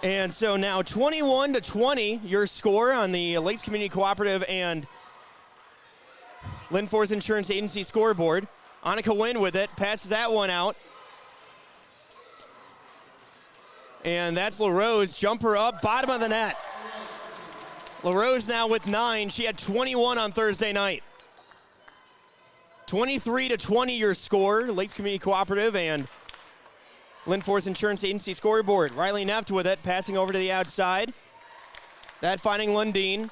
And so now 21-20, your score on the Lakes Community Cooperative and Lynn Forest Insurance Agency scoreboard. Annika Wynn with it, passes that one out. And that's Larose, jumper up, bottom of the net. Larose now with 9. She had 21 on Thursday night. 23-20 your score, Lakes Community Cooperative and Lynn Forest Insurance Agency scoreboard. Riley Neft with it, passing over to the outside. That finding Lundeen.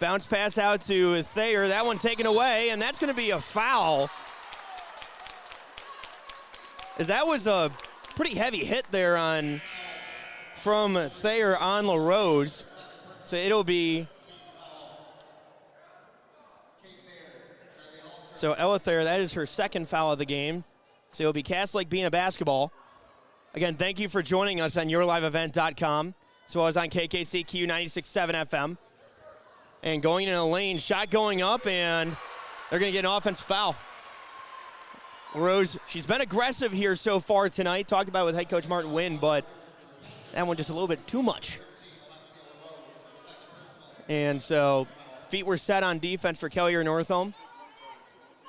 Bounce pass out to Thayer. That one taken away, and that's going to be a foul. As that was a pretty heavy hit there from Thayer on Larose. So it'll be... So Ella Thayer, that is her second foul of the game. So it'll be Cass Lake-Bena basketball. Again, thank you for joining us on yourliveevent.com, as well as on KKCQ 96.7 FM. And going in a lane, shot going up, and they're going to get an offensive foul. Rose, she's been aggressive here so far tonight. Talked about it with head coach Martin Wynn, but that one just a little bit too much. And so feet were set on defense for Kelliher Northome.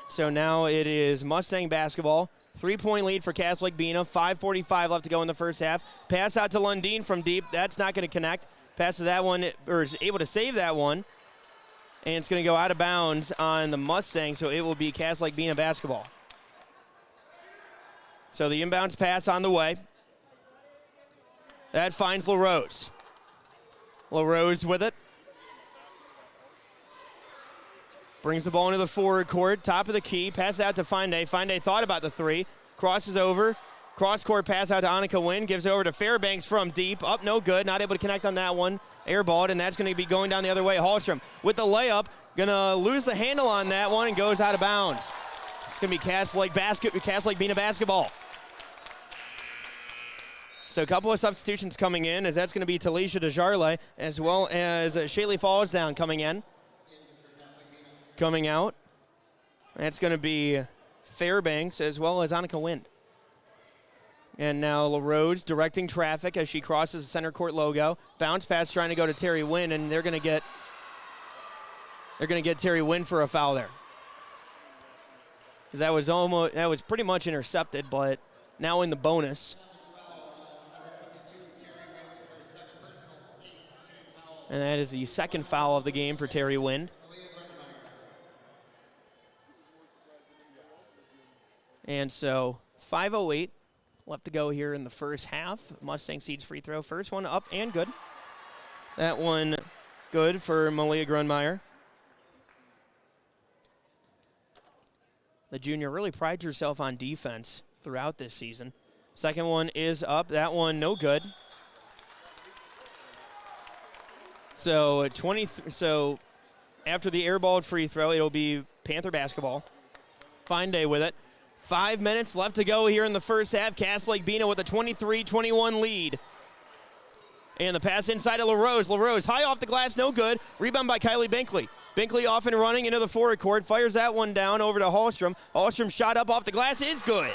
So now it is Mustang basketball. 3-point lead for Cass Lake-Bena. 5:45 left to go in the first half. Pass out to Lundeen from deep. That's not going to connect. Passes that one, or is able to save that one. And it's going to go out of bounds on the Mustang, so it will be Cass Lake-Bena basketball. So the inbounds pass on the way. That finds Larose. Larose with it. Brings the ball into the forward court, top of the key, pass out to Finde. Finde thought about the three, crosses over, cross-court pass out to Annika Wynn, gives it over to Fairbanks from deep, up no good, not able to connect on that one, airballed, and that's going to be going down the other way. Hallstrom with the layup, going to lose the handle on that one and goes out of bounds. It's going to be Cass Lake-Bena basketball. So a couple of substitutions coming in, as that's going to be Talisha DeJarle, as well as Shaylee Fallsdown coming in. Coming out, that's going to be Fairbanks as well as Annika Wynn. And now Larose directing traffic as she crosses the center court logo. Bounce pass trying to go to Terry Wynn, and they're going to get Terry Wynn for a foul there. Because that was pretty much intercepted, but now in the bonus. And that is the second foul of the game for Terry Wynn. And so 5:08 left to go here in the first half. Mustang Seeds free throw. First one up and good. That one good for Malia Grunmeyer. The junior really prides herself on defense throughout this season. Second one is up. That one no good. So so after the airballed free throw, it'll be Panther basketball. Fine day with it. 5 minutes left to go here in the first half. Cass Lake-Bena with a 23-21 lead. And the pass inside of Larose. Larose high off the glass, no good. Rebound by Kylie Binkley. Binkley off and running into the forward court. Fires that one down over to Hallstrom. Hallstrom shot up off the glass is good.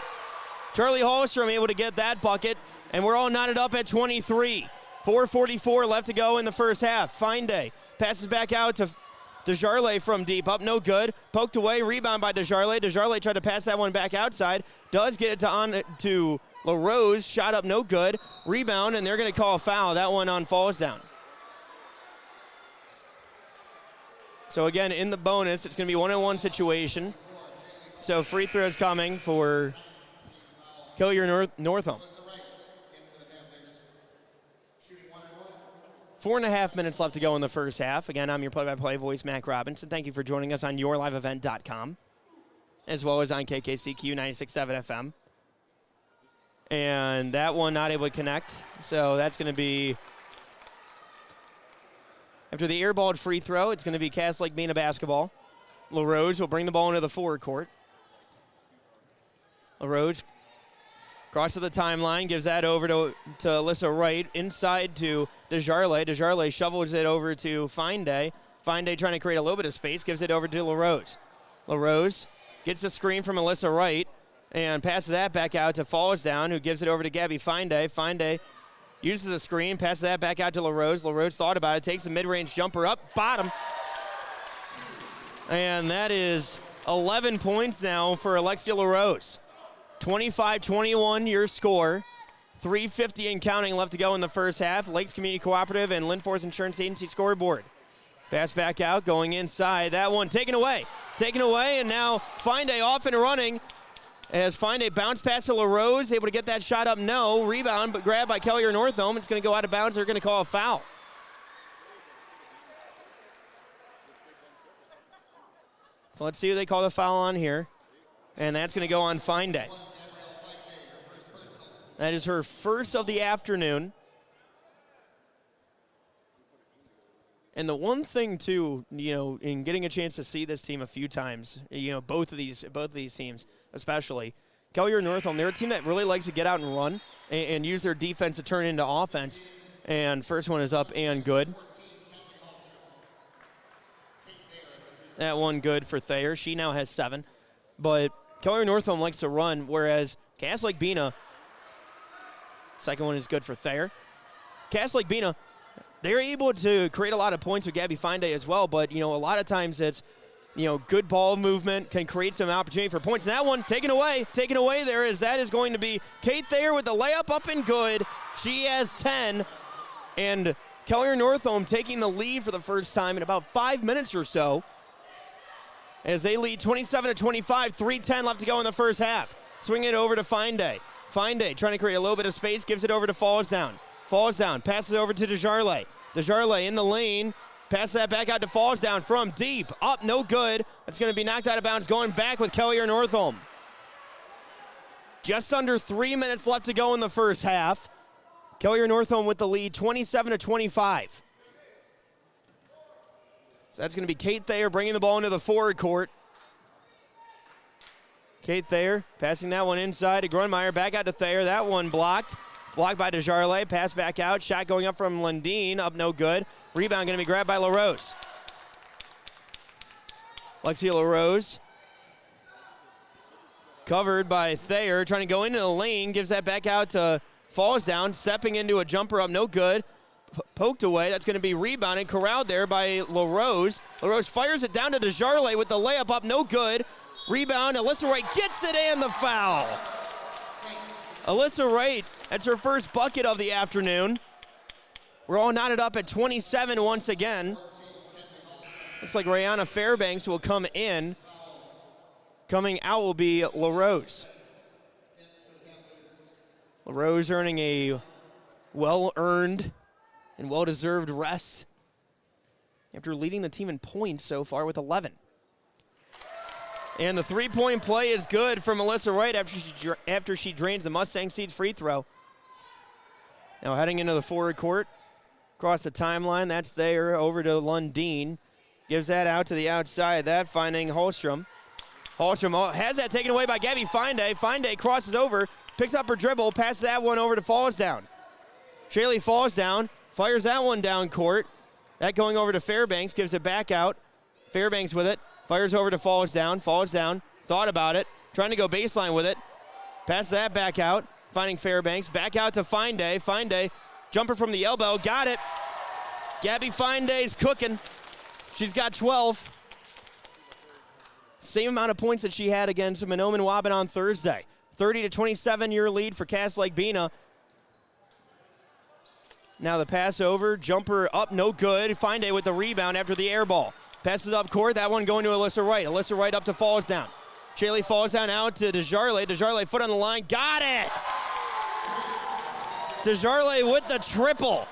Charlie Hallstrom able to get that bucket. And we're all knotted up at 23. 4:44 left to go in the first half. Fine day. Passes back out to DeJarle from deep, up no good. Poked away, rebound by DeJarle. DeJarle tried to pass that one back outside. Does get it to Larose, shot up no good. Rebound, and they're going to call a foul. That one on falls down. So again, in the bonus, it's going to be 1-on-1 situation. So free throws coming for Kelliher Northome. 4.5 minutes left to go in the first half. Again, I'm your play-by-play voice, Mac Robinson. Thank you for joining us on yourliveevent.com, as well as on KKCQ 96.7 FM. And that one not able to connect. So that's going to be, after the airballed free throw, it's going to be Cass Lake-Bena basketball. Larose will bring the ball into the forward court. Larose across to the timeline, gives that over to Alyssa Wright, inside to DeJarle. DeJarle shovels it over to Finde. Finde trying to create a little bit of space, gives it over to Larose. Larose gets the screen from Alyssa Wright and passes that back out to Fallsdown, who gives it over to Gabby Finde. Finde Uses the screen, passes that back out to Larose. Larose thought about it, takes the mid-range jumper up, bottom. And that is 11 points now for Alexia Larose. 25-21 your score. 3:50 and counting left to go in the first half. Lakes Community Cooperative and Lindfors Insurance Agency scoreboard. Pass back out, going inside. That one taken away. Taken away, and now Finde off and running. As Finde bounce pass to Larose, able to get that shot up, no. Rebound, but grabbed by Kelliher Northome. It's going to go out of bounds. They're going to call a foul. So let's see who they call the foul on here. And that's going to go on Finde. That is her first of the afternoon. And the one thing, too, in getting a chance to see this team a few times, both of these teams especially, Kelliher Northome, they're a team that really likes to get out and run and use their defense to turn into offense. And first one is up and good. That one good for Thayer. She now has 7. But Kelliher Northome likes to run, whereas Cass Lake-Bena, second one is good for Thayer. Cass Lake-Bena, they're able to create a lot of points with Gabby Finde as well, but, a lot of times it's, good ball movement can create some opportunity for points. And that one taken away that is going to be Kate Thayer with the layup up and good. She has 10, and Kelliher Northome taking the lead for the first time in about 5 minutes or so as they lead 27-25, 3:10 left to go in the first half. Swing it over to Finde. Finde trying to create a little bit of space, gives it over to Falls Down, passes over to Desjarlais. Desjarlais in the lane, passes that back out to Falls Down from deep. Up, no good. That's going to be knocked out of bounds, going back with Kelliher Northome. Just under 3 minutes left to go in the first half. Kelliher Northome with the lead, 27-25. So that's going to be Kate Thayer bringing the ball into the forward court. Kate Thayer passing that one inside to Grunmeyer, back out to Thayer. That one blocked. Blocked by Desjarlais, pass back out. Shot going up from Lundeen, up no good. Rebound going to be grabbed by Larose. Alexia Larose covered by Thayer, trying to go into the lane, gives that back out to Falls Down, stepping into a jumper up, no good. Poked away, that's going to be rebounded, corralled there by Larose. Larose fires it down to Desjarlais with the layup up, no good. Rebound, Alyssa Wright gets it and the foul. Alyssa Wright, that's her first bucket of the afternoon. We're all knotted up at 27 once again. Looks like Rihanna Fairbanks will come in. Coming out will be Larose. Larose earning a well-earned and well-deserved rest after leading the team in points so far with 11. And the three-point play is good for Melissa Wright after she drains the Mustang Seeds free throw. Now heading into the forward court, across the timeline, that's there over to Lundeen. Gives that out to the outside, that finding Holstrom. Holstrom has that taken away by Gabby Finde. Finde crosses over, picks up her dribble, passes that one over to Falls Down. Shaylee Falls Down, fires that one down court. That going over to Fairbanks, gives it back out. Fairbanks with it. Fires over to Falls Down, thought about it, trying to go baseline with it. Pass that back out, finding Fairbanks. Back out to Finde. Finde, jumper from the elbow, got it. Gabby Finde's cooking. She's got 12. Same amount of points that she had against Mahnomen Waban on Thursday. 30-27 your lead for Cass Lake-Bena. Now the pass over, jumper up, no good. Finde with the rebound after the air ball. Passes up court, that one going to Alyssa Wright. Alyssa Wright up to Falls Down. Shaylee Falls Down out to Desjarlais. Desjarlais foot on the line, got it! Desjarlais with the triple.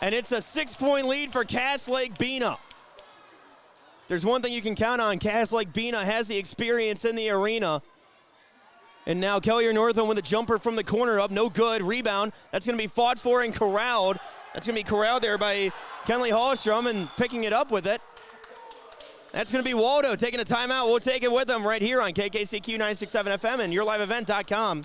And it's a 6-point lead for Cass Lake-Bena. There's one thing you can count on. Cass Lake-Bena has the experience in the arena. And now Kelliher Northome with a jumper from the corner up, no good. Rebound, that's going to be fought for and corralled. That's going to be corralled there by Kenley Hallstrom and picking it up with it. That's going to be Waldo taking a timeout. We'll take it with them right here on KKCQ 967 FM and YourLiveEvent.com.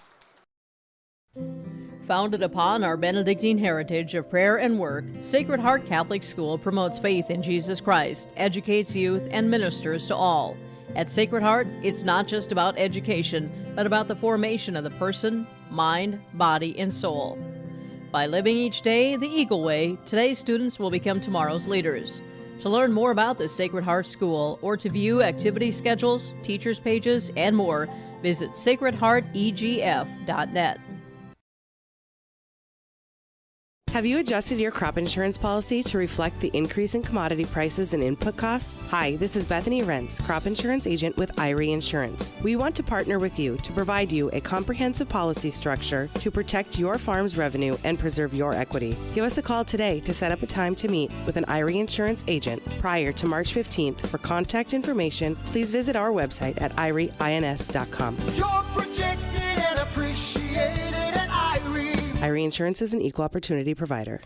Founded upon our Benedictine heritage of prayer and work, Sacred Heart Catholic School promotes faith in Jesus Christ, educates youth, and ministers to all. At Sacred Heart, it's not just about education, but about the formation of the person, mind, body, and soul. By living each day the Eagle way, today's students will become tomorrow's leaders. To learn more about the Sacred Heart School or to view activity schedules, teachers' pages, and more, visit sacredheartegf.net. Have you adjusted your crop insurance policy to reflect the increase in commodity prices and input costs? Hi, this is Bethany Rentz, crop insurance agent with IRE Insurance. We want to partner with you to provide you a comprehensive policy structure to protect your farm's revenue and preserve your equity. Give us a call today to set up a time to meet with an IRE Insurance agent prior to March 15th. For contact information, please visit our website at ireins.com. You're protected and appreciated at IRE. IRE Insurance is an equal opportunity provider.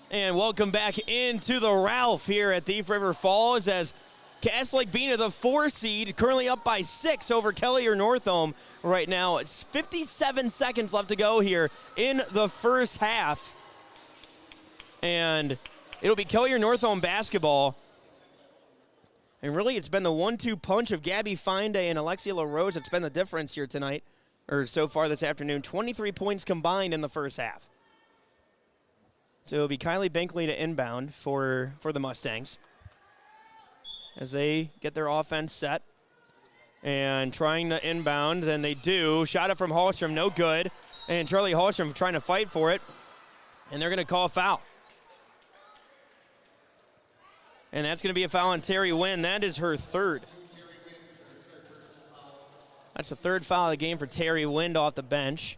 And welcome back into the Ralph here at Thief River Falls as Lake-Bena, the 4 seed, currently up by 6 over Kelliher Northome right now. It's 57 seconds left to go here in the first half. And it'll be Kelliher Northome basketball. And really, it's been the 1-2 punch of Gabby Finday and Alexia Larose that's been the difference here tonight, or so far this afternoon. 23 points combined in the first half. So it'll be Kylie Binkley to inbound for the Mustangs as they get their offense set and trying to inbound, and they do. Shot up from Hallstrom, no good. And Charlie Hallstrom trying to fight for it, and they're going to call a foul. And that's going to be a foul on Terry Wynn. That is her third. That's the third foul of the game for Terry Wynn off the bench.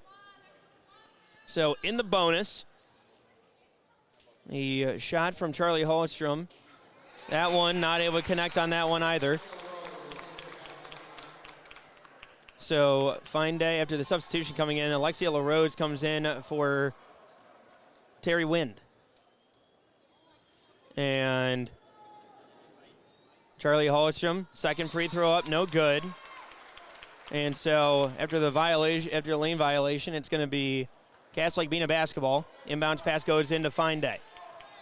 So in the bonus, the shot from Charlie Hallstrom. That one not able to connect on that one either. So fine day after the substitution coming in. Alexia Larose comes in for Terry Wynn. And Charlie Hallstrom, second free throw up, no good. And so after the lane violation, it's going to be Lake-Bena basketball. Inbounds pass goes into Fine Day.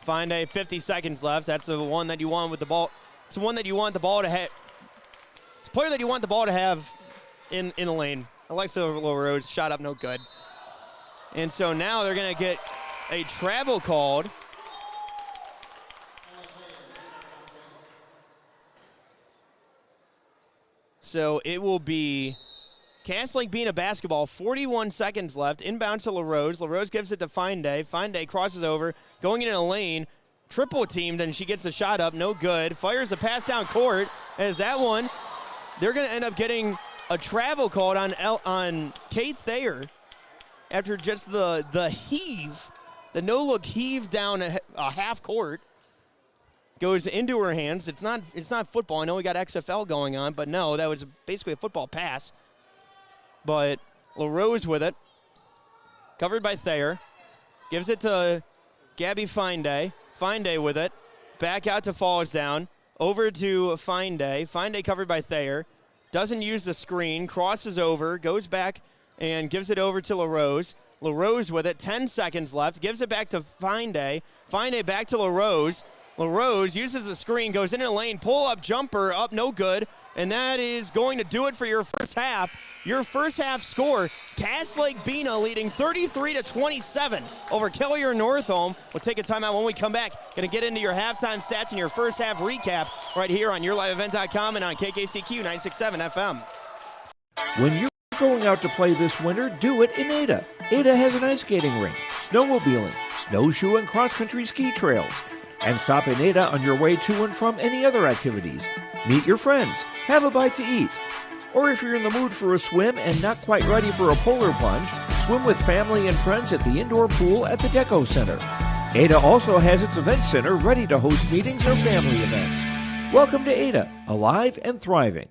Fine Day, 50 seconds left. That's the one that you want with the ball. It's the one that you want the ball to have. It's a player that you want the ball to have in the lane. Alexia Larose shot up, no good. And so now they're going to get a travel called. So it will be Lake-Bena basketball, 41 seconds left. Inbound to Larose. Larose gives it to Fine Day. Fine Day crosses over, going into a lane, triple teamed, and she gets a shot up, no good. Fires a pass down court. As that one, they're going to end up getting a travel called on Kate Thayer after just the heave, the no-look heave down a half court. Goes into her hands. It's not football. I know we got XFL going on, but no, that was basically a football pass. But Larose with it. Covered by Thayer. Gives it to Gabby Fine Day. Fine Day with it. Back out to Falls down. Over to Fine Day. Fine Day covered by Thayer. Doesn't use the screen. Crosses over. Goes back and gives it over to Larose. Larose with it. 10 seconds left. Gives it back to Fine Day. Fine Day back to Larose. Larose uses the screen, goes into the lane, pull-up jumper, up, no good. And that is going to do it for your first half. Your first half score, Lake-Bena leading 33-27 over Kelliher Northome. We'll take a timeout when we come back. Going to get into your halftime stats and your first half recap right here on YourLiveEvent.com and on KKCQ 96.7 FM. When you're going out to play this winter, do it in Ada. Ada has an ice skating rink, snowmobiling, snowshoe and cross-country ski trails. And stop in Ada on your way to and from any other activities. Meet your friends, have a bite to eat. Or if you're in the mood for a swim and not quite ready for a polar plunge, swim with family and friends at the indoor pool at the Deco Center. Ada also has its event center ready to host meetings or family events. Welcome to Ada, alive and thriving.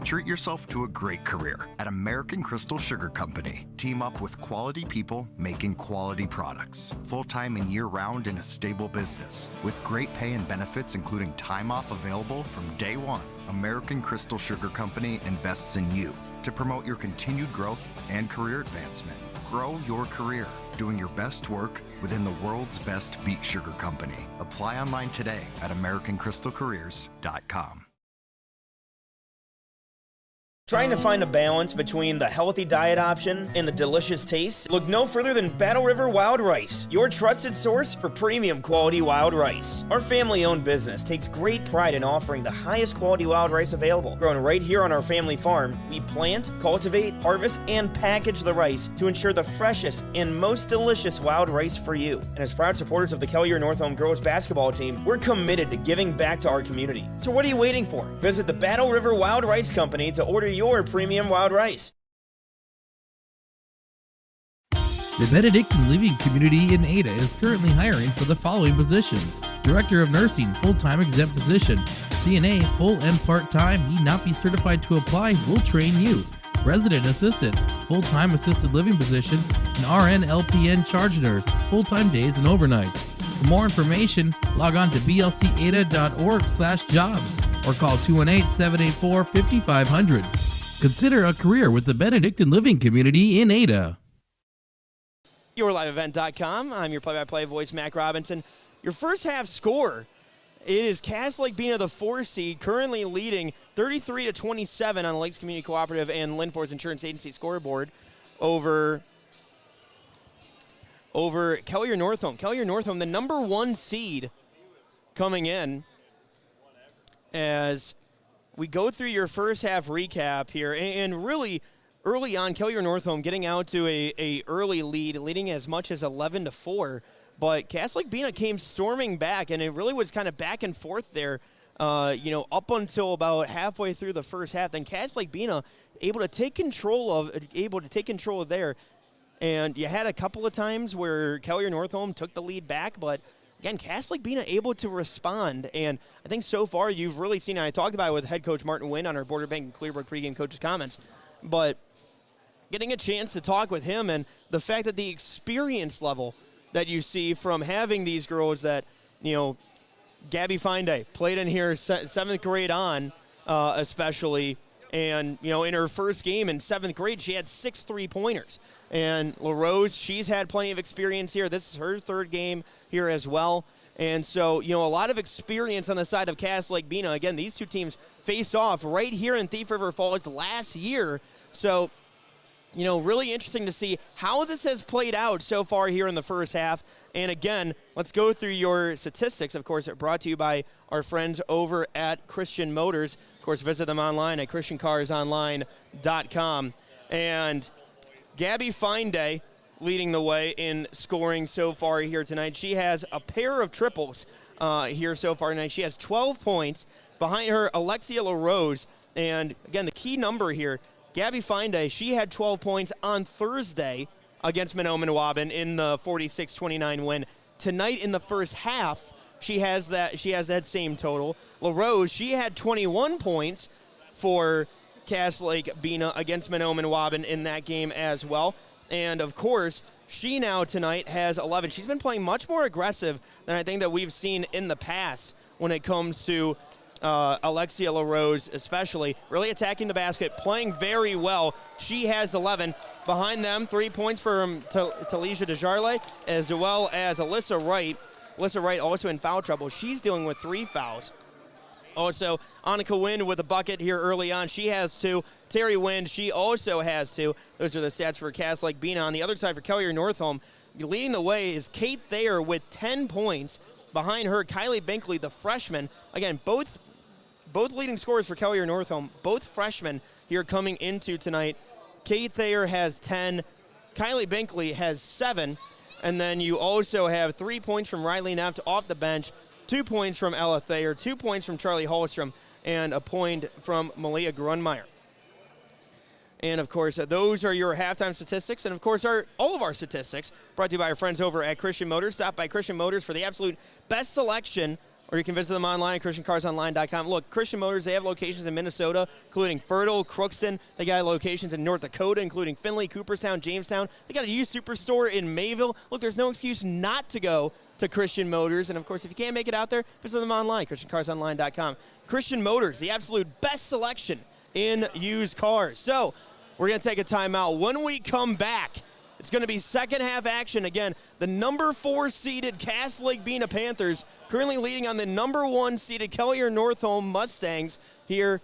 Treat yourself to a great career at American Crystal Sugar Company. Team up with quality people making quality products. Full-time and year-round in a stable business. With great pay and benefits including time off available from day one. American Crystal Sugar Company invests in you to promote your continued growth and career advancement. grow your career, doing your best work within the world's best beet sugar company. Apply online today at AmericanCrystalCareers.com. Trying to find a balance between the healthy diet option and the delicious taste? Look no further than Battle River Wild Rice, your trusted source for premium quality wild rice. Our family-owned business takes great pride in offering the highest quality wild rice available. Grown right here on our family farm, we plant, cultivate, harvest, and package the rice to ensure the freshest and most delicious wild rice for you. And as proud supporters of the Kelliher Northome girls basketball team, we're committed to giving back to our community. So what are you waiting for? Visit the Battle River Wild Rice Company to order your premium wild rice. The Benedictine Living Community in Ada is currently hiring for the following positions: Director of Nursing, full-time exempt position; CNA, full and part-time, need not be certified to apply, will train you; Resident Assistant, full-time assisted living position; an RN LPN charge nurse, full-time days and overnights. For more information, log on to blcada.org/jobs or call 218-784-5500. Consider a career with the Benedictine Living Community in Ada. YourLiveEvent.com. I'm your play-by-play voice, Mac Robinson. Your first half score, it is Lake-Bena, the 4 seed, currently leading 33-27 on the Lakes Community Cooperative and Linford's Insurance Agency scoreboard over Kelliher Northome. Kelliher Northome, the number 1 seed coming in, as we go through your first half recap here, and really early on, Kelliher Northome getting out to a early lead, leading as much as 11-4. But Lake-Bena came storming back, and it really was kind of back and forth there, up until about halfway through the first half. Then Lake-Bena able to take control of there, and you had a couple of times where Kelliher Northome took the lead back, but again, Lake-Bena able to respond, and I think so far you've really seen, and I talked about it with head coach Martin Wynn on our Border Bank and Clearbrook pregame coaches comments, but getting a chance to talk with him and the fact that the experience level that you see from having these girls that, Gabby Finday played in here 7th grade on, especially, and, in her first game in 7th grade, she had 6 3-pointers. And Larose, she's had plenty of experience here. This is her 3rd game here as well. And so, a lot of experience on the side of Lake-Bena. Again, these two teams faced off right here in Thief River Falls last year. So, really interesting to see how this has played out so far here in the first half. And again, let's go through your statistics. Of course, brought to you by our friends over at Christian Motors. Of course, visit them online at christiancarsonline.com. And Gabby Finday leading the way in scoring so far here tonight. She has a pair of triples here so far tonight. She has 12 points. Behind her, Alexia Larose. And again, the key number here, Gabby Finday, she had 12 points on Thursday against Mahnomen-Waban in the 46-29 win. Tonight in the first half, she has that same total. Larose, she had 21 points for Lake-Bena against Mahnomen-Waban in that game as well. And of course, she now tonight has 11. She's been playing much more aggressive than I think that we've seen in the past when it comes to Alexia Larose, especially really attacking the basket, playing very well. She has 11. Behind them, 3 points from Talisha DeJarle, as well as Alyssa Wright. Alyssa Wright also in foul trouble. She's dealing with 3 fouls. Also, Annika Wind with a bucket here early on. She has 2. Terry Wind, she also has 2. Those are the stats for Lake-Bena. On the other side for Kelliher Northome, leading the way is Kate Thayer with 10 points. Behind her, Kylie Binkley, the freshman. Again, both leading scorers for Kelliher Northome, both freshmen here coming into tonight. Kate Thayer has 10. Kylie Binkley has 7. And then you also have 3 points from Riley Neff off the bench, 2 points from Ella Thayer, 2 points from Charlie Hallstrom, and a point from Malia Grunmeyer. And, of course, those are your halftime statistics. And, of course, all of our statistics brought to you by our friends over at Christian Motors. Stop by Christian Motors for the absolute best selection, or you can visit them online at christiancarsonline.com. Look, Christian Motors, they have locations in Minnesota, including Fertile, Crookston. They got locations in North Dakota, including Findlay, Cooperstown, Jamestown. They got a used superstore in Mayville. Look, there's no excuse not to go to Christian Motors. And, of course, if you can't make it out there, visit them online, christiancarsonline.com. Christian Motors, the absolute best selection in used cars. So we're going to take a timeout. When we come back, It's going to be second half action. Again, the number 4 seeded Cass Lake-Bena Panthers currently leading on the number 1 seeded Kelliher Northome Mustangs here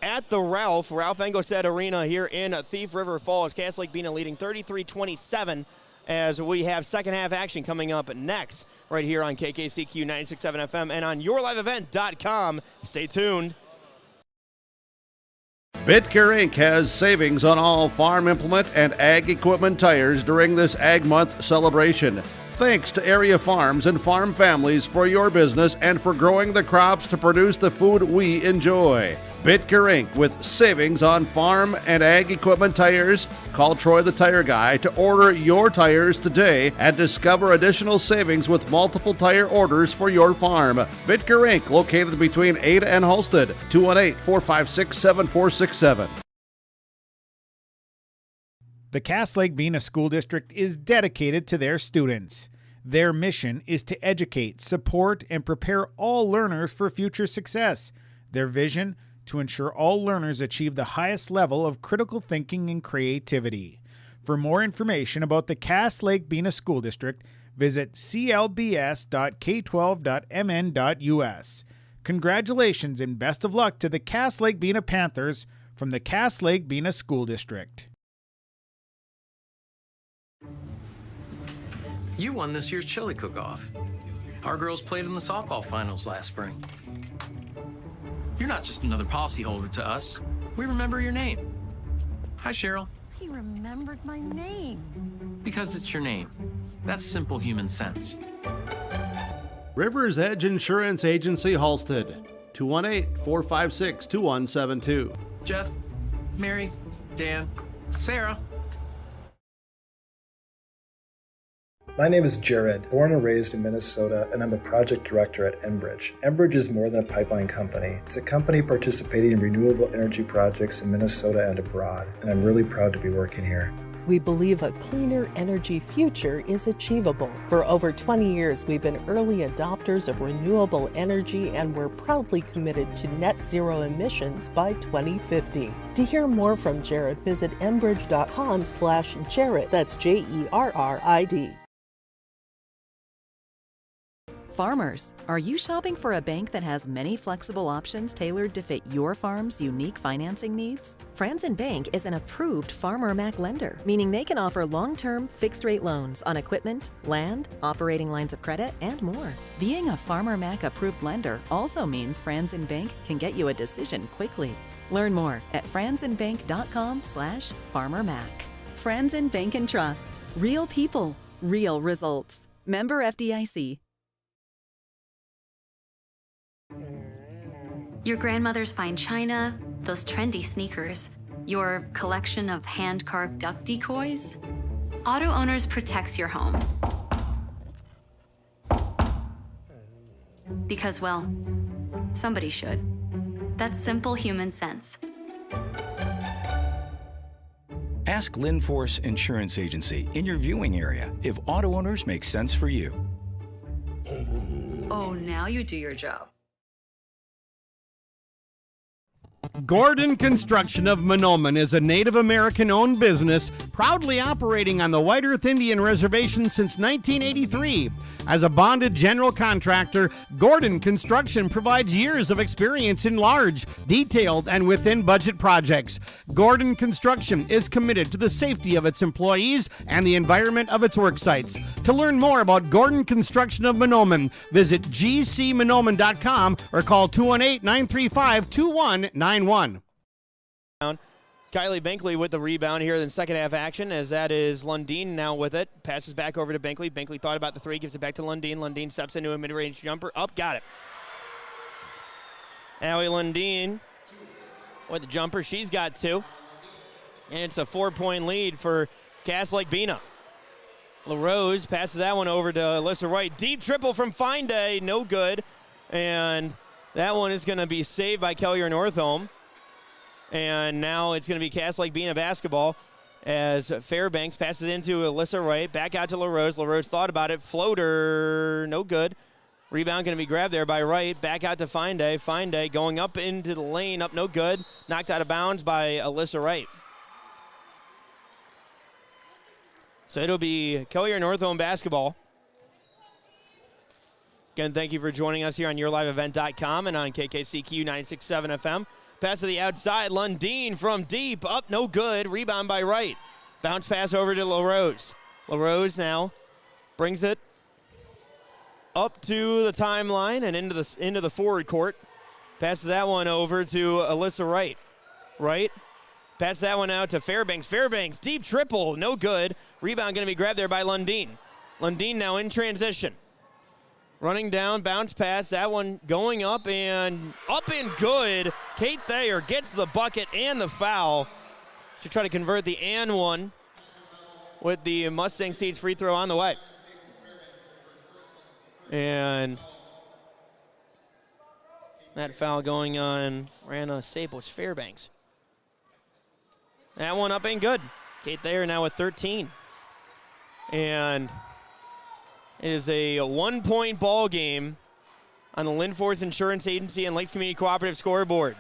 at the Ralph Engelstad Arena here in Thief River Falls. Cass Lake-Bena leading 33-27 as we have second half action coming up next right here on KKCQ 96.7 FM and on yourliveevent.com. Stay tuned. Bitker Inc. has savings on all farm implement and ag equipment tires during this Ag Month celebration. Thanks to area farms and farm families for your business and for growing the crops to produce the food we enjoy. Bitker Inc. with savings on farm and ag equipment tires. Call Troy the Tire Guy to order your tires today and discover additional savings with multiple tire orders for your farm. Bitker Inc. located between Ada and Halstead. 218-456-7467. The Cass Lake-Bena School District is dedicated to their students. Their mission is to educate, support, and prepare all learners for future success. Their vision, to ensure all learners achieve the highest level of critical thinking and creativity. For more information about the Cass Lake-Bena School District, visit clbs.k12.mn.us. Congratulations and best of luck to the Cass Lake-Bena Panthers from the Cass Lake-Bena School District. You won this year's chili cook-off. Our girls played in the softball finals last spring. You're not just another policyholder to us. We remember your name. Hi, Cheryl. He remembered my name. Because it's your name. That's simple human sense. River's Edge Insurance Agency, Halstead. 218-456-2172. Jeff, Mary, Dan, Sarah. My name is Jared, born and raised in Minnesota, and I'm a project director at Enbridge. Enbridge is more than a pipeline company. It's a company participating in renewable energy projects in Minnesota and abroad, and I'm really proud to be working here. We believe a cleaner energy future is achievable. For over 20 years, we've been early adopters of renewable energy, and we're proudly committed to net zero emissions by 2050. To hear more from Jared, visit enbridge.com/Jared. That's JERRID. Farmers, are you shopping for a bank that has many flexible options tailored to fit your farm's unique financing needs? Franzen Bank is an approved Farmer Mac lender, meaning they can offer long-term, fixed-rate loans on equipment, land, operating lines of credit, and more. Being a Farmer Mac approved lender also means Franzen Bank can get you a decision quickly. Learn more at franzenbank.com/FarmerMac. Franzen Bank and Trust. Real people, real results. Member FDIC. Your grandmother's fine china, those trendy sneakers, your collection of hand-carved duck decoys. Auto Owners protects your home. Because, well, somebody should. That's simple human sense. Ask Linforce Insurance Agency in your viewing area if Auto Owners make sense for you. Oh, now you do your job. Gordon Construction of Mahnomen is a Native American-owned business proudly operating on the White Earth Indian Reservation since 1983. As a bonded general contractor, Gordon Construction provides years of experience in large, detailed, and within-budget projects. Gordon Construction is committed to the safety of its employees and the environment of its work sites. To learn more about Gordon Construction of Mahnomen, visit gcmahnomen.com or call 218-935-2191. Kylie Binkley with the rebound here in the second half action, as that is Lundeen now with it. Passes back over to Binkley. Binkley thought about the three, gives it back to Lundeen. Lundeen steps into a mid-range jumper. Up, got it. Allie Lundeen with the jumper. She's got two. And it's a 4-point lead for Cass Lake-Bena. Larose passes that one over to Alyssa Wright. Deep triple from Fine Day, no good. And that one is going to be saved by Kelliher Northome. And now it's going to be Cass Lake-Bena basketball as Fairbanks passes into Alyssa Wright. Back out to Larose. Larose thought about it. Floater, no good. Rebound going to be grabbed there by Wright. Back out to Fine Day. Fine Day going up into the lane. Up, no good. Knocked out of bounds by Alyssa Wright. So it'll be Kelliher Northome basketball. Again, thank you for joining us here on YourLiveEvent.com and on KKCQ 96.7 FM. Pass to the outside. Lundeen from deep. Up, no good. Rebound by Wright. Bounce pass over to Larose. Larose now brings it up to the timeline and into the forward court. Passes that one over to Alyssa Wright. Wright pass that one out to Fairbanks. Fairbanks, deep triple, no good. Rebound going to be grabbed there by Lundeen. Lundeen now in transition. Running down, bounce pass, that one going up and good. Kate Thayer gets the bucket and the foul. She'll try to convert the and one with the Mustang Seeds free throw on the way. And that foul going on Rana Staples Fairbanks. That one up and good. Kate Thayer now with 13. And it is a 1-point ball game on the Lindforce Insurance Agency and Lakes Community Cooperative scoreboard.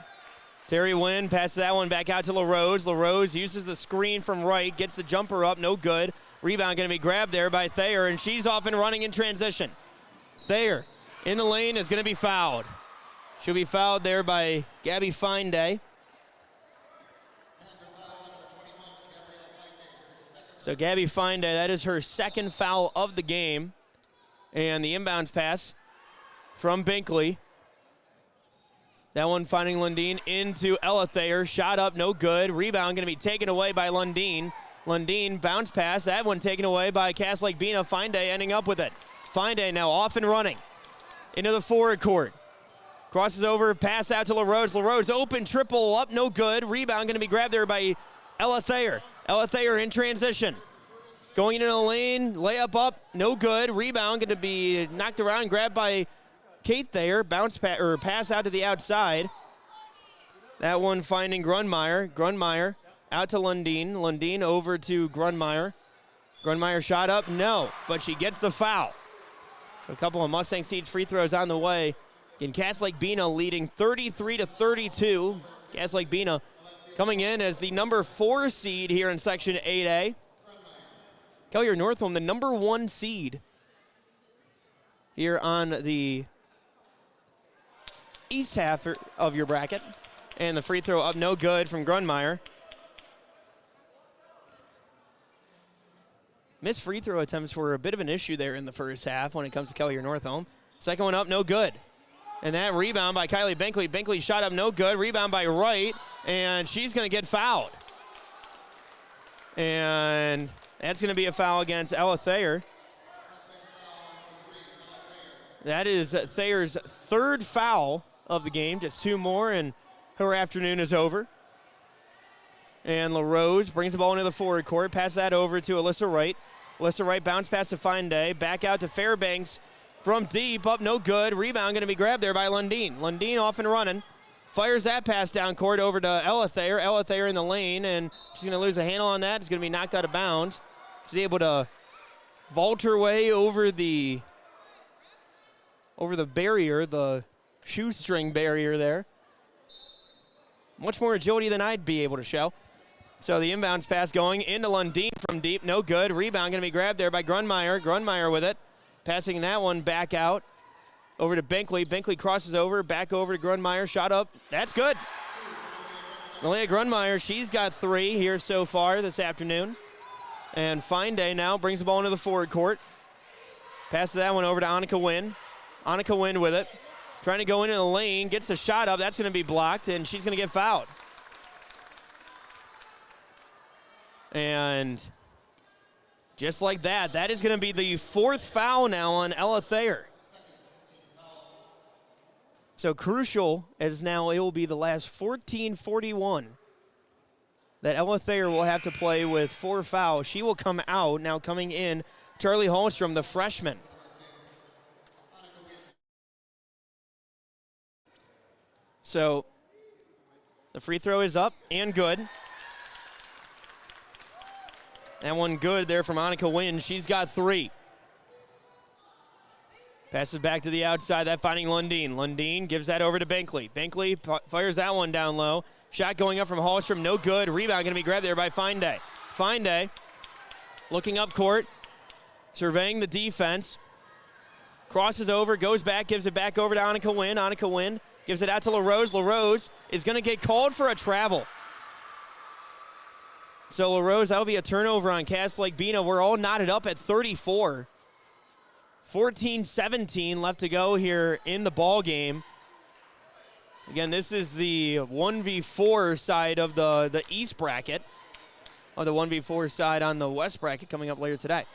Terry Wynn passes that one back out to Larose. Larose uses the screen from Wright, gets the jumper up, no good. Rebound going to be grabbed there by Thayer, and she's off and running in transition. Thayer in the lane is going to be fouled. She'll be fouled there by Gabby Fineday. So Gabby Fineday, that is her second foul of the game. And the inbounds pass from Binkley. That one finding Lundeen into Ella Thayer. Shot up, no good. Rebound going to be taken away by Lundeen. Lundeen bounce pass. That one taken away by Cass Lake-Bena. Fineday ending up with it. Fineday now off and running into the forward court. Crosses over, pass out to Larose. Larose open, triple up, no good. Rebound going to be grabbed there by Ella Thayer. Ella Thayer in transition. Going into the lane, layup up, no good. Rebound going to be knocked around and grabbed by Kate Thayer. Pass out to the outside. That one finding Grunmeyer. Grunmeyer out to Lundeen. Lundeen over to Grunmeyer. Grunmeyer shot up, no, but she gets the foul. So a couple of Mustang Seeds free throws on the way. And Cass Lake-Bena leading 33-32. Cass Lake-Bena coming in as the number 4 seed here in Section 8A. Kelliher Northome, the number 1 seed here on the east half of your bracket. And the free throw up, no good from Grunmeyer. Missed free throw attempts were a bit of an issue there in the first half when it comes to Kelliher Northome. Second one up, no good. And that rebound by Kylie Binkley. Binkley shot up, no good. Rebound by Wright, and she's going to get fouled. And that's going to be a foul against Ella Thayer. That is Thayer's 3rd foul of the game, just 2 more, and her afternoon is over. And Larose brings the ball into the forward court, pass that over to Alyssa Wright. Alyssa Wright bounce pass to Fineday, back out to Fairbanks. From deep, up no good. Rebound going to be grabbed there by Lundeen. Lundeen off and running. Fires that pass down court over to Ella Thayer. Ella Thayer in the lane, and she's going to lose a handle on that. It's going to be knocked out of bounds. She's able to vault her way over the barrier, the shoestring barrier there. Much more agility than I'd be able to show. So the inbounds pass going into Lundeen from deep, no good. Rebound going to be grabbed there by Grunmeyer. Grunmeyer with it. Passing that one back out over to Binkley. Binkley crosses over, back over to Grunmeyer. Shot up. That's good. Malia Grunmeyer, she's got 3 here so far this afternoon. And Fineday now brings the ball into the forward court. Passes that one over to Annika Wynn. Annika Wynn with it. Trying to go into the lane. Gets the shot up. That's going to be blocked, and she's going to get fouled. And just like that, that is going to be the 4th foul now on Ella Thayer. So crucial as now it will be the last 14:41 that Ella Thayer will have to play with 4 fouls. She will come out. Now coming in, Charlie Holmstrom, the freshman. So the free throw is up and good. That one good there from Annika Wynn. She's got 3. Passes back to the outside. That finding Lundeen. Lundeen gives that over to Binkley. Binkley fires that one down low. Shot going up from Hallstrom. No good. Rebound going to be grabbed there by Fineday. Fineday looking up court, surveying the defense. Crosses over, goes back, gives it back over to Annika Wynn. Annika Wynn gives it out to Larose. Larose is going to get called for a travel. So Larose, that'll be a turnover on Lake-Bena. We're all knotted up at 34. 14-17 left to go here in the ball game. Again, this is the 1v4 side of the East bracket. Or the 1v4 side on the West bracket coming up later today.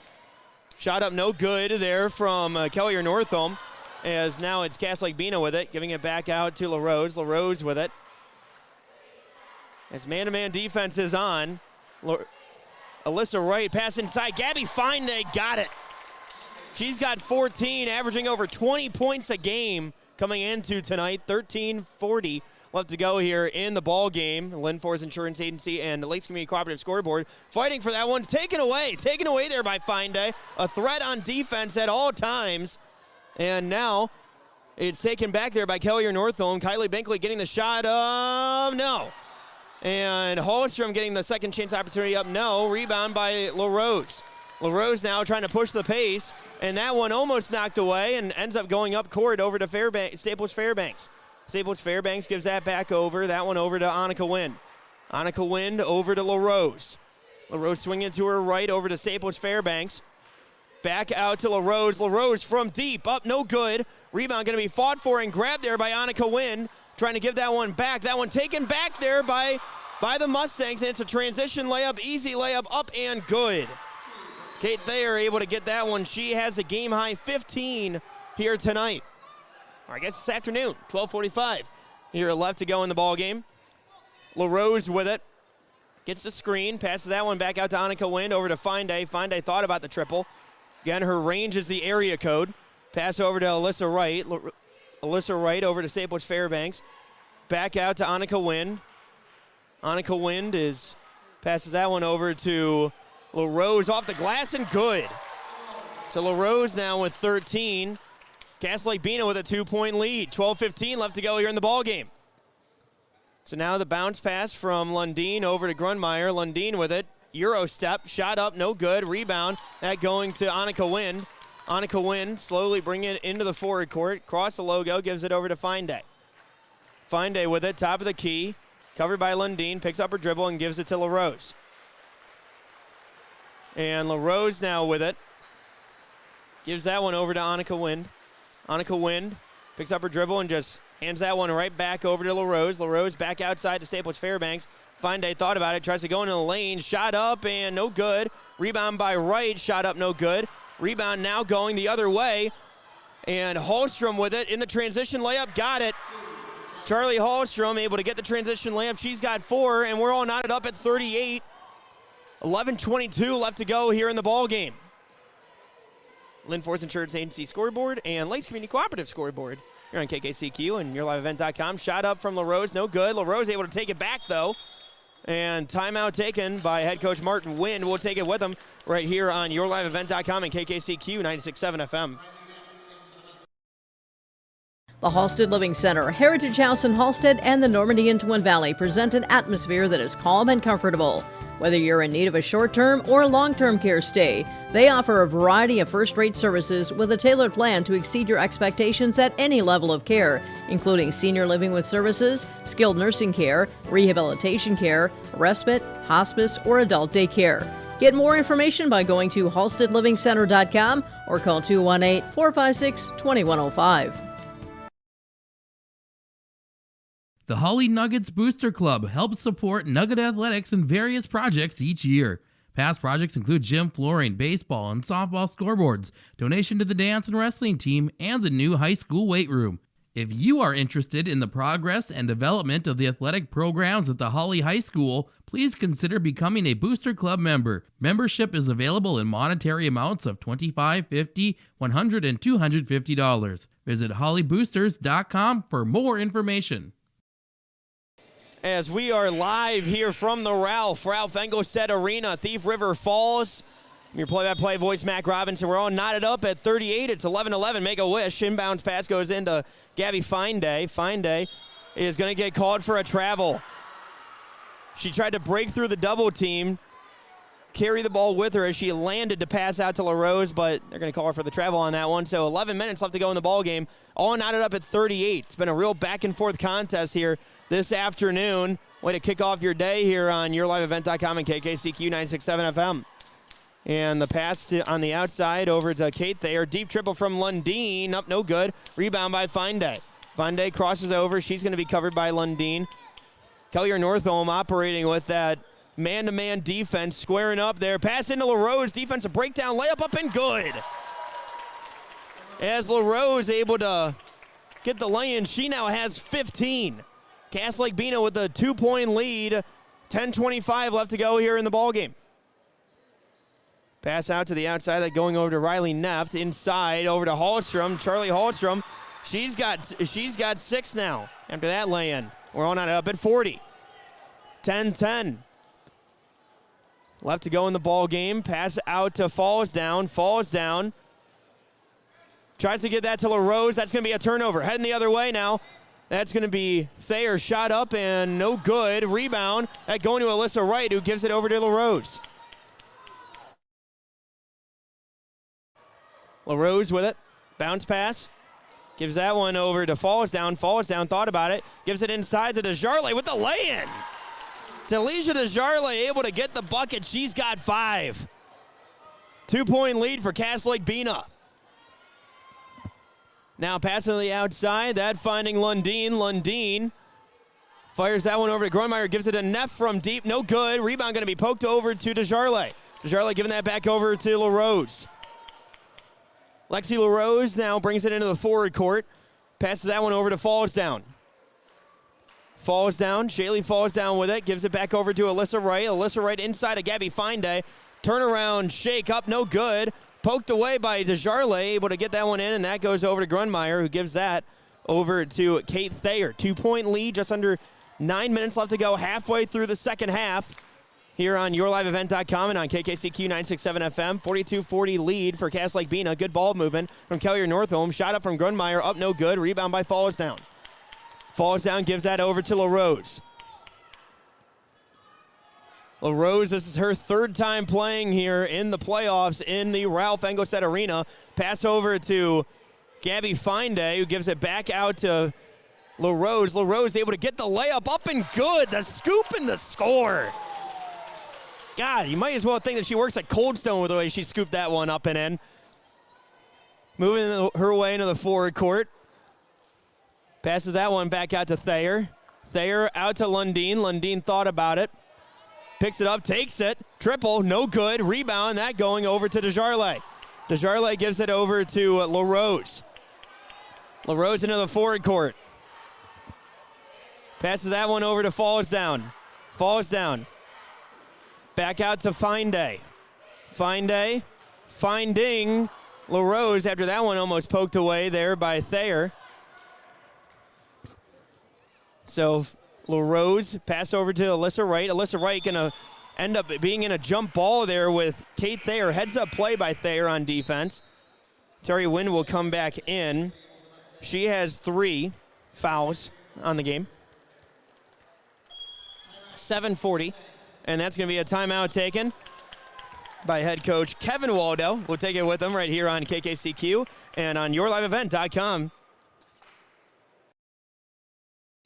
Shot up no good there from Kelliher Northome, as now it's Lake-Bena with it, giving it back out to Larose. Larose with it. As man-to-man defense is on. Alyssa Wright pass inside. Gabby Finday got it. She's got 14, averaging over 20 points a game coming into tonight. 13:40 left to go here in the ball game. Lynn Forest Insurance Agency and the Lakes Community Cooperative Scoreboard fighting for that one. Taken away there by Finday. A threat on defense at all times. And now it's taken back there by Kelliher Northome. Kylie Binkley getting the shot. No. And Hallstrom getting the second chance opportunity up. No. Rebound by Larose. Larose now trying to push the pace. And that one almost knocked away and ends up going up court over to Staples Fairbanks. Staples Fairbanks gives that back over. That one over to Annika Wynn. Annika Wynn over to Larose. Larose swinging to her right over to Staples Fairbanks. Back out to Larose. Larose from deep. Up, no good. Rebound going to be fought for and grabbed there by Annika Wynn. Trying to give that one back. That one taken back there by the Mustangs. And it's a transition layup. Easy layup up and good. Kate Thayer able to get that one. She has a game-high 15 here tonight. Or I guess this afternoon, 12:45. Here left to go in the ball game. Larose with it. Gets the screen, passes that one back out to Annika Wynn, over to Finday. Finday thought about the triple. Again, her range is the area code. Pass over to Alyssa Wright. Alyssa Wright over to Staples Fairbanks. Back out to Annika Wynn. Annika Wynn passes that one over to Larose off the glass and good. So Larose now with 13. Lake-Bena with a 2-point lead. 12:15 left to go here in the ball game. So now the bounce pass from Lundeen over to Grunmeyer. Lundeen with it. Euro step. Shot up. No good. Rebound. That going to Annika Wynn. Annika Wynn slowly bringing it into the forward court. Cross the logo. Gives it over to Finday. Finday with it. Top of the key. Covered by Lundeen. Picks up her dribble and gives it to Larose. And Larose now with it. Gives that one over to Annika Wynn. Annika Wynn picks up her dribble and just hands that one right back over to Larose. Larose back outside to Staples Fairbanks. Finday thought about it, tries to go into the lane. Shot up and no good. Rebound by Wright. Shot up, no good. Rebound now going the other way. And Hallstrom with it in the transition layup. Got it. Charlie Hallstrom able to get the transition layup. She's got 4, and we're all knotted up at 38. 11:22 left to go here in the ball game. Lynn Forest Insurance Agency scoreboard and Lakes Community Cooperative scoreboard. You're on KKCQ and YourLiveEvent.com. Shot up from Larose, no good. Larose able to take it back, though. And timeout taken by head coach Martin Wynn. We'll take it with him right here on YourLiveEvent.com and KKCQ 96.7 FM. The Halstead Living Center, Heritage House in Halstead, and the Normandy and Twin Valley present an atmosphere that is calm and comfortable. Whether you're in need of a short-term or long-term care stay, they offer a variety of first-rate services with a tailored plan to exceed your expectations at any level of care, including senior living with services, skilled nursing care, rehabilitation care, respite, hospice, or adult daycare. Get more information by going to halsteadlivingcenter.com or call 218-456-2105. The Holly Nuggets Booster Club helps support Nugget athletics in various projects each year. Past projects include gym flooring, baseball, and softball scoreboards, donation to the dance and wrestling team, and the new high school weight room. If you are interested in the progress and development of the athletic programs at the Holly High School, please consider becoming a Booster Club member. Membership is available in monetary amounts of $25, $50, $100, and $250. Visit hollyboosters.com for more information. As we are live here from the Ralph Engelstedt Arena, Thief River Falls. Your play-by-play voice, Mac Robinson. We're all knotted up at 38. It's 11-11. Make a wish. Inbounds pass goes into Gabby Finday. Finday is going to get called for a travel. She tried to break through the double team. carry the ball with her as she landed to pass out to Larose, but they're going to call her for the travel on that one. So 11 minutes left to go in the ball game. All knotted up at 38. It's been a real back-and-forth contest here this afternoon. Way to kick off your day here on YourLiveEvent.com and KKCQ 96.7 FM. And the pass on the outside over to Kate Thayer. Deep triple from Lundeen. Up, no good. Rebound by Fine-Day. Fine-Day crosses over. She's going to be covered by Lundeen. Kelliher Northome operating with that man-to-man defense, squaring up there. Pass into Larose. Defensive breakdown. Layup up and good. As Larose able to get the lay-in, she now has 15. Cass Lake-Bena with a 2-point lead. 10:25 left to go here in the ballgame. Pass out to the outside, that going over to Riley Neff. Inside, over to Hallstrom. Charlie Hallstrom. She's got 6 now after that lay-in. We're on up at 40. 10-10. Left to go in the ball game. Pass out to Falls down. Tries to get that to Larose. That's going to be a turnover. Heading the other way now. That's going to be Thayer. Shot up and no good. Rebound. That going to Alyssa Wright, who gives it over to Larose. Larose with it. Bounce pass. Gives that one over to Falls down. Thought about it. Gives it inside to Desjardins with the lay-in. Talisha Desjardins able to get the bucket. She's got 5. 2-point lead for Cass Lake-Bena. Now passing to the outside. That finding Lundeen. Lundeen fires that one over to Grunmeyer. Gives it to Neff from deep. No good. Rebound going to be poked over to Desjardins. Desjardins giving that back over to Larose. Lexi Larose now brings it into the forward court. Passes that one over to Falls down. Shaylee Falls down with it. Gives it back over to Alyssa Wright. Alyssa Wright inside of Gabby Fine-Day. Turnaround, shake up, no good. Poked away by Desjardins, able to get that one in, and that goes over to Grunmeyer, who gives that over to Kate Thayer. 2-point lead, just under 9 minutes left to go, halfway through the second half. Here on YourLiveEvent.com and on KKCQ 96.7 FM. 42-40 lead for Cass Lake-Bena. Good ball movement from Kelliher Northome. Shot up from Grunmeyer. Up no good. Rebound by Falls down. Falls down, gives that over to Larose. Larose, this is her 3rd time playing here in the playoffs in the Ralph Engelstad Arena. Pass over to Gabby Fine-Day, who gives it back out to Larose. Larose able to get the layup up and good. The scoop and the score. God, you might as well think that she works at Cold Stone with the way she scooped that one up and in. Moving her way into the forward court. Passes that one back out to Thayer. Thayer out to Lundeen. Lundeen thought about it. Picks it up, takes it. Triple, no good. Rebound, that going over to Desjardins. Desjardins gives it over to Larose. Larose into the forward court. Passes that one over to Falls down. Back out to Fine-Day. Fine-Day finding Larose after that one almost poked away there by Thayer. So Larose pass over to Alyssa Wright. Alyssa Wright going to end up being in a jump ball there with Kate Thayer. Heads up play by Thayer on defense. Terry Wynn will come back in. She has 3 fouls on the game. 7:40. And that's going to be a timeout taken by head coach Kevin Waldo. We'll take it with him right here on KKCQ and on YourLiveEvent.com.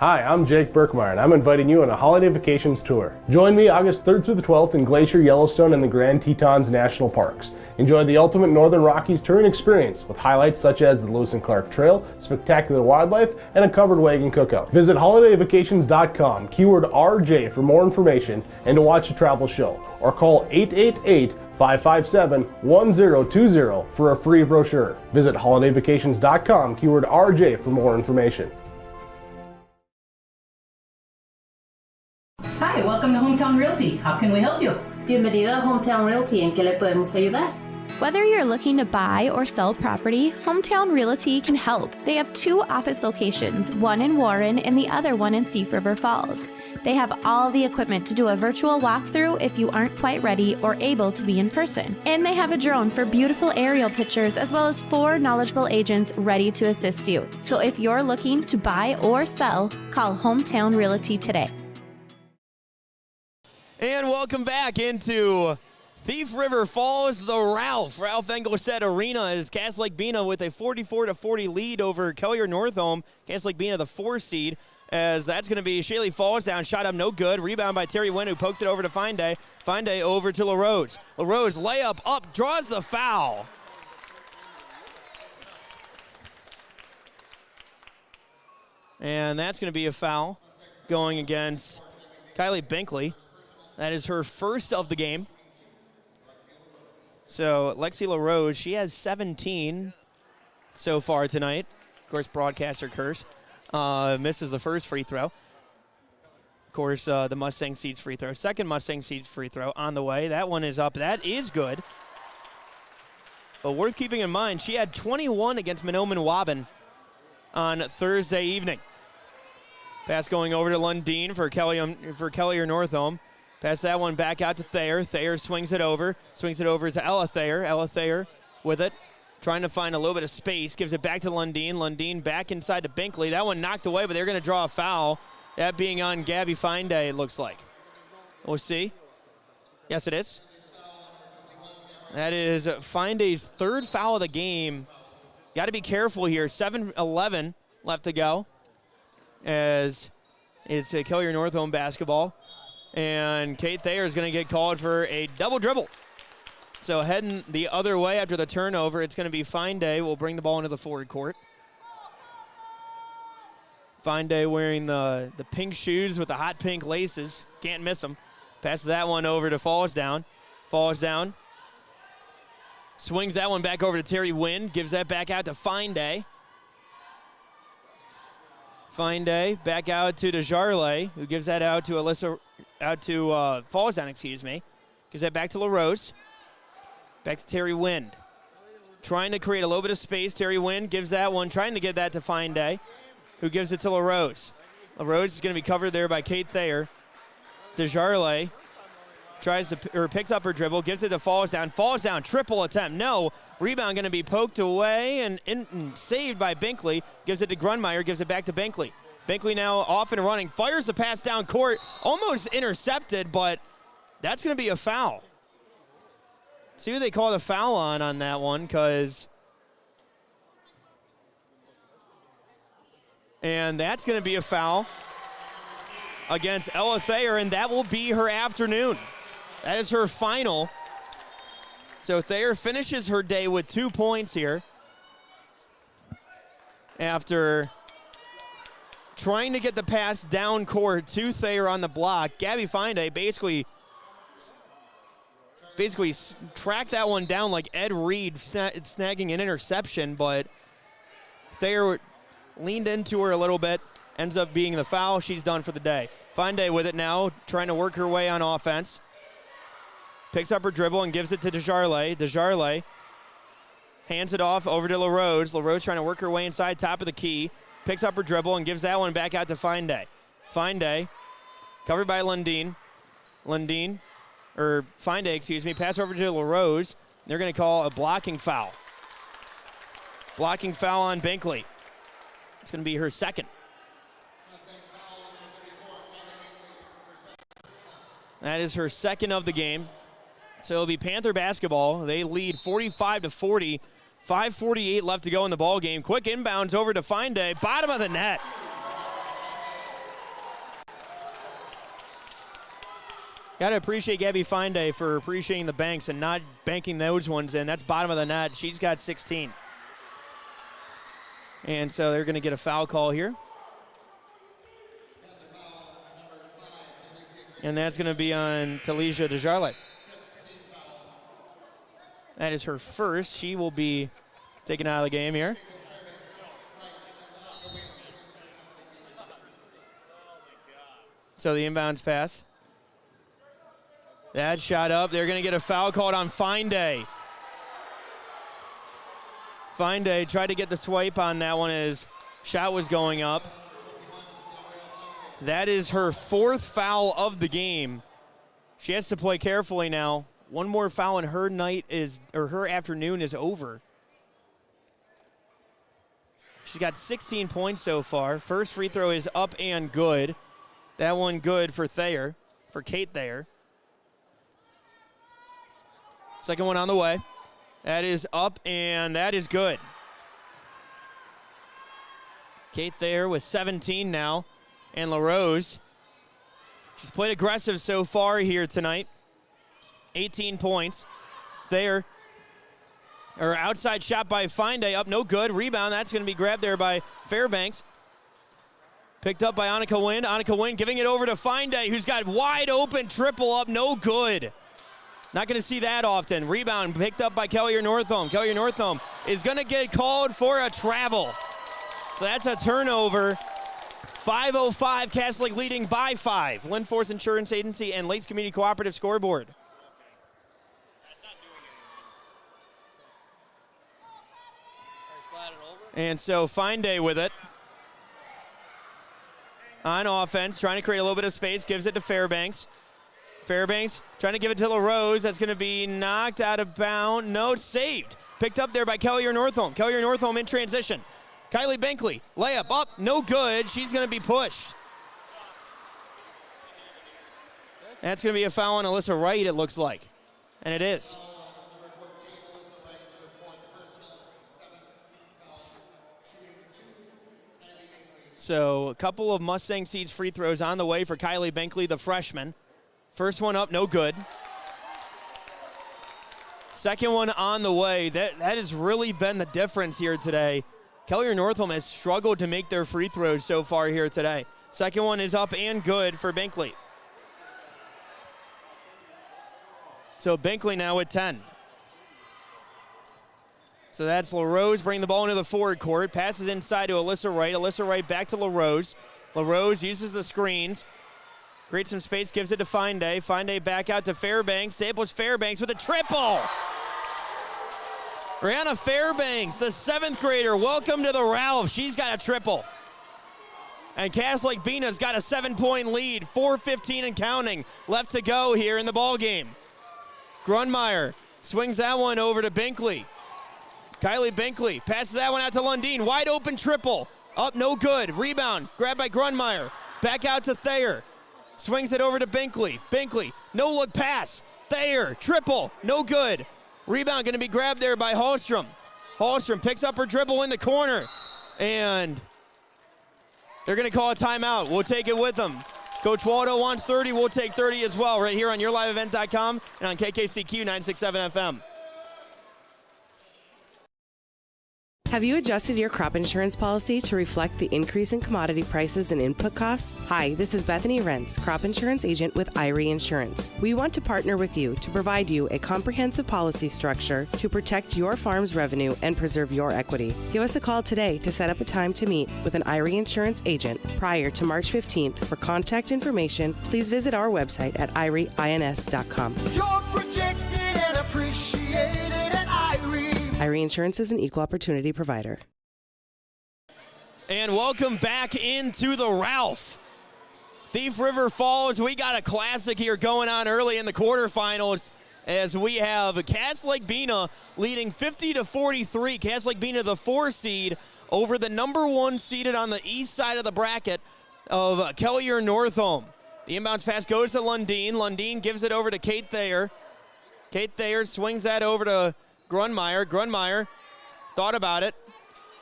Hi, I'm Jake Berkmeyer, and I'm inviting you on a holiday vacations tour. Join me August 3rd through the 12th in Glacier, Yellowstone, and the Grand Tetons National Parks. Enjoy the ultimate Northern Rockies touring experience with highlights such as the Lewis and Clark Trail, spectacular wildlife, and a covered wagon cookout. Visit holidayvacations.com, keyword RJ for more information and to watch a travel show, or call 888-557-1020 for a free brochure. Visit holidayvacations.com, keyword RJ for more information. Hi, welcome to Hometown Realty. How can we help you? Bienvenido a Hometown Realty. ¿En qué le podemos ayudar? Whether you're looking to buy or sell property, Hometown Realty can help. They have 2 office locations, one in Warren and the other one in Thief River Falls. They have all the equipment to do a virtual walkthrough if you aren't quite ready or able to be in person. And they have a drone for beautiful aerial pictures as well as 4 knowledgeable agents ready to assist you. So if you're looking to buy or sell, call Hometown Realty today. And welcome back into Thief River Falls, the Ralph Engelstedt Arena is Cass Lake-Bena with a 44-40 lead over Kelliher Northome. Cass Lake-Bena, the 4 seed, as that's going to be Shaylee Falls down, shot up, no good. Rebound by Terry Wynn, who pokes it over to Fine Day. Fine Day over to Larose. Larose layup up, draws the foul. And that's going to be a foul going against Kylie Binkley. That is her first of the game. So Lexi Larose, she has 17 so far tonight. Of course, broadcaster curse. Misses the first free throw. Of course, the Mustang Seeds free throw. Second Mustang Seeds free throw on the way. That one is up. That is good. But worth keeping in mind, she had 21 against Mahnomen Waban on Thursday evening. Pass going over to Lundeen for Kelliher Northome. Pass that one back out to Thayer. Thayer swings it over to Ella Thayer. Ella Thayer with it, trying to find a little bit of space. Gives it back to Lundeen. Lundeen back inside to Binkley. That one knocked away, but they're going to draw a foul. That being on Gabby Finday, it looks like. We'll see. Yes, it is. That is Finday's third foul of the game. Got to be careful here. 7:11 left to go, as it's a Kelliher Northome basketball. And Kate Thayer is going to get called for a double dribble. So heading the other way after the turnover, it's going to be Fine Day. Will bring the ball into the forward court. Fine Day wearing the pink shoes with the hot pink laces. Can't miss them. Passes that one over to Falls Down. Falls Down. Swings that one back over to Terry Wynn. Gives that back out to Fine Day. Fine Day back out to DeJarle, who gives that out to Falls Down, excuse me. Gives that back to Larose. Back to Terry Wynn. Trying to create a little bit of space. Terry Wynn gives that one, trying to get that to Fine Day, who gives it to Larose. Larose is going to be covered there by Kate Thayer. DeJarle picks up her dribble, gives it to Falls Down. Falls Down, triple attempt. No. Rebound going to be poked away and saved by Binkley. Gives it to Grunmeyer, gives it back to Binkley. Binkley now off and running, fires the pass down court, almost intercepted, but that's going to be a foul. See who they call the foul on that one, and that's going to be a foul against Ella Thayer, and that will be her afternoon. That is her final. So Thayer finishes her day with 2 points here after trying to get the pass down court to Thayer on the block. Gabby Finday basically tracked that one down like Ed Reed, snagging an interception, but Thayer leaned into her a little bit, ends up being the foul. She's done for the day. Finday with it now, trying to work her way on offense. Picks up her dribble and gives it to DeJarle. DeJarle hands it off over to Larose. Larose trying to work her way inside, top of the key. Picks up her dribble and gives that one back out to Finday. Finday, covered by Lundeen. Finday, excuse me, pass over to Larose. They're going to call a blocking foul. Blocking foul on Binkley. It's going to be her second. That is her second of the game. So it'll be Panther basketball. They lead 45-40. 5:48 left to go in the ball game. Quick inbounds over to Finday. Bottom of the net. Got to appreciate Gabby Finday for appreciating the banks and not banking those ones in. That's bottom of the net. She's got 16. And so they're going to get a foul call here. And that's going to be on Talisha DeJarle. That is her first. She will be taken out of the game here. So the inbounds pass. That shot up. They're going to get a foul called on Finday. Finday tried to get the swipe on that one as shot was going up. That is her fourth foul of the game. She has to play carefully now. One more foul and her her afternoon is over. She's got 16 points so far. First free throw is up and good. That one good for Thayer, for Kate Thayer. Second one on the way. That is up, and that is good. Kate Thayer with 17 now, and Larose. She's played aggressive so far here tonight. 18 points. Thayer, her outside shot by Finday, up no good. Rebound, that's going to be grabbed there by Fairbanks. Picked up by Annika Wynn. Annika Wynn giving it over to Finday, who's got wide open triple up, no good. Not going to see that often. Rebound picked up by Kelliher Northome. Kelliher Northome is going to get called for a travel. So that's a turnover. 5:05, Cass Lake leading by 5. Linforce Insurance Agency and Lakes Community Cooperative scoreboard. And so Finday with it. On offense, trying to create a little bit of space, gives it to Fairbanks. Fairbanks trying to give it to Larose. That's going to be knocked out of bounds. No, saved. Picked up there by Kelliher Northome. Kelliher Northome in transition. Kylie Binkley, layup up, no good. She's going to be pushed. That's going to be a foul on Alyssa Wright, it looks like. And it is. So a couple of Mustang Seeds free throws on the way for Kylie Binkley, the freshman. First one up, no good. Second one on the way. That has really been the difference here today. Kelliher Northome has struggled to make their free throws so far here today. Second one is up and good for Binkley. So Binkley now with 10. So that's Larose bringing the ball into the forward court. Passes inside to Alyssa Wright. Alyssa Wright back to Larose. Larose uses the screens. Creates some space, gives it to Finday. Finday back out to Fairbanks. Staples Fairbanks with a triple. Brianna Fairbanks, the 7th grader, welcome to the Ralph. She's got a triple. And Cass Lake-Bena's got a 7-point lead, 4:15 and counting left to go here in the ball game. Grunmeyer swings that one over to Binkley. Kylie Binkley passes that one out to Lundeen. Wide open triple. Up, no good. Rebound, grabbed by Grunmeyer. Back out to Thayer. Swings it over to Binkley. Binkley, no look pass. Thayer, triple, no good. Rebound going to be grabbed there by Hallstrom. Hallstrom picks up her dribble in the corner. And they're going to call a timeout. We'll take it with them. Coach Waldo wants 30. We'll take 30 as well right here on YourLiveEvent.com and on KKCQ 96.7 FM. Have you adjusted your crop insurance policy to reflect the increase in commodity prices and input costs? Hi, this is Bethany Rentz, crop insurance agent with IRE Insurance. We want to partner with you to provide you a comprehensive policy structure to protect your farm's revenue and preserve your equity. Give us a call today to set up a time to meet with an IRE Insurance agent prior to March 15th. For contact information, please visit our website at ireins.com. You're protected and appreciated at IRE. IRE Insurance is an equal opportunity provider. And welcome back into the Ralph. Thief River Falls, we got a classic here going on early in the quarterfinals as we have Cass Lake-Bena leading 50-43. Cass Lake-Bena, the 4 seed, over the number 1 seeded on the east side of the bracket of Kelliher Northome. The inbounds pass goes to Lundeen. Lundeen gives it over to Kate Thayer. Kate Thayer swings that over to Grunmeyer. Grunmeyer thought about it,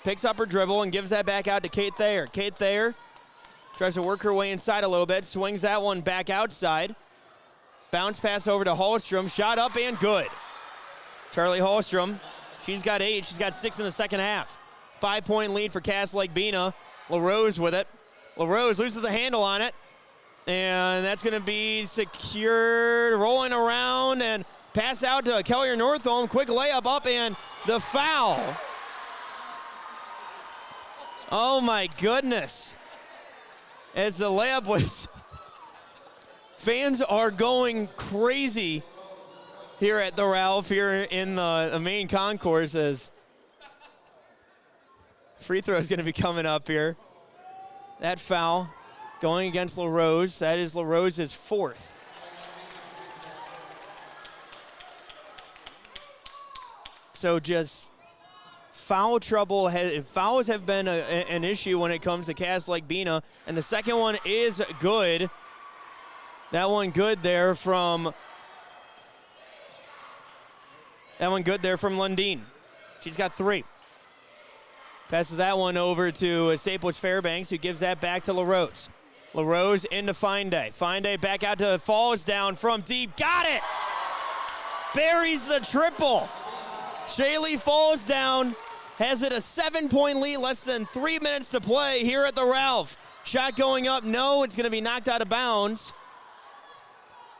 picks up her dribble and gives that back out to Kate Thayer. Kate Thayer tries to work her way inside a little bit, swings that one back outside. Bounce pass over to Hallstrom, shot up and good. Charlie Hallstrom, she's got 8, she's got 6 in the second half. 5-point lead for Cass Lake-Bena. Larose with it. Larose loses the handle on it, and that's going to be secured, rolling around, and pass out to Kelliher Northome. Quick layup up and the foul. Oh my goodness. As the layup was, fans are going crazy here at the Ralph here in the main concourse as free throw is going to be coming up here. That foul going against Larose. That is Larose's 4th. So just foul trouble. Fouls have been an issue when it comes to Cass Lake-Bena. And the second one is good. That one good there from That one good there from Lundeen. She's got 3. Passes that one over to Staples Fairbanks, who gives that back to Larose. Larose into Fine Day. Fine Day back out to Falls, down from deep. Got it! Buries the triple. Shaylee Falls down, has it a 7-point lead, less than 3 minutes to play here at the Ralph. Shot going up, no, it's going to be knocked out of bounds.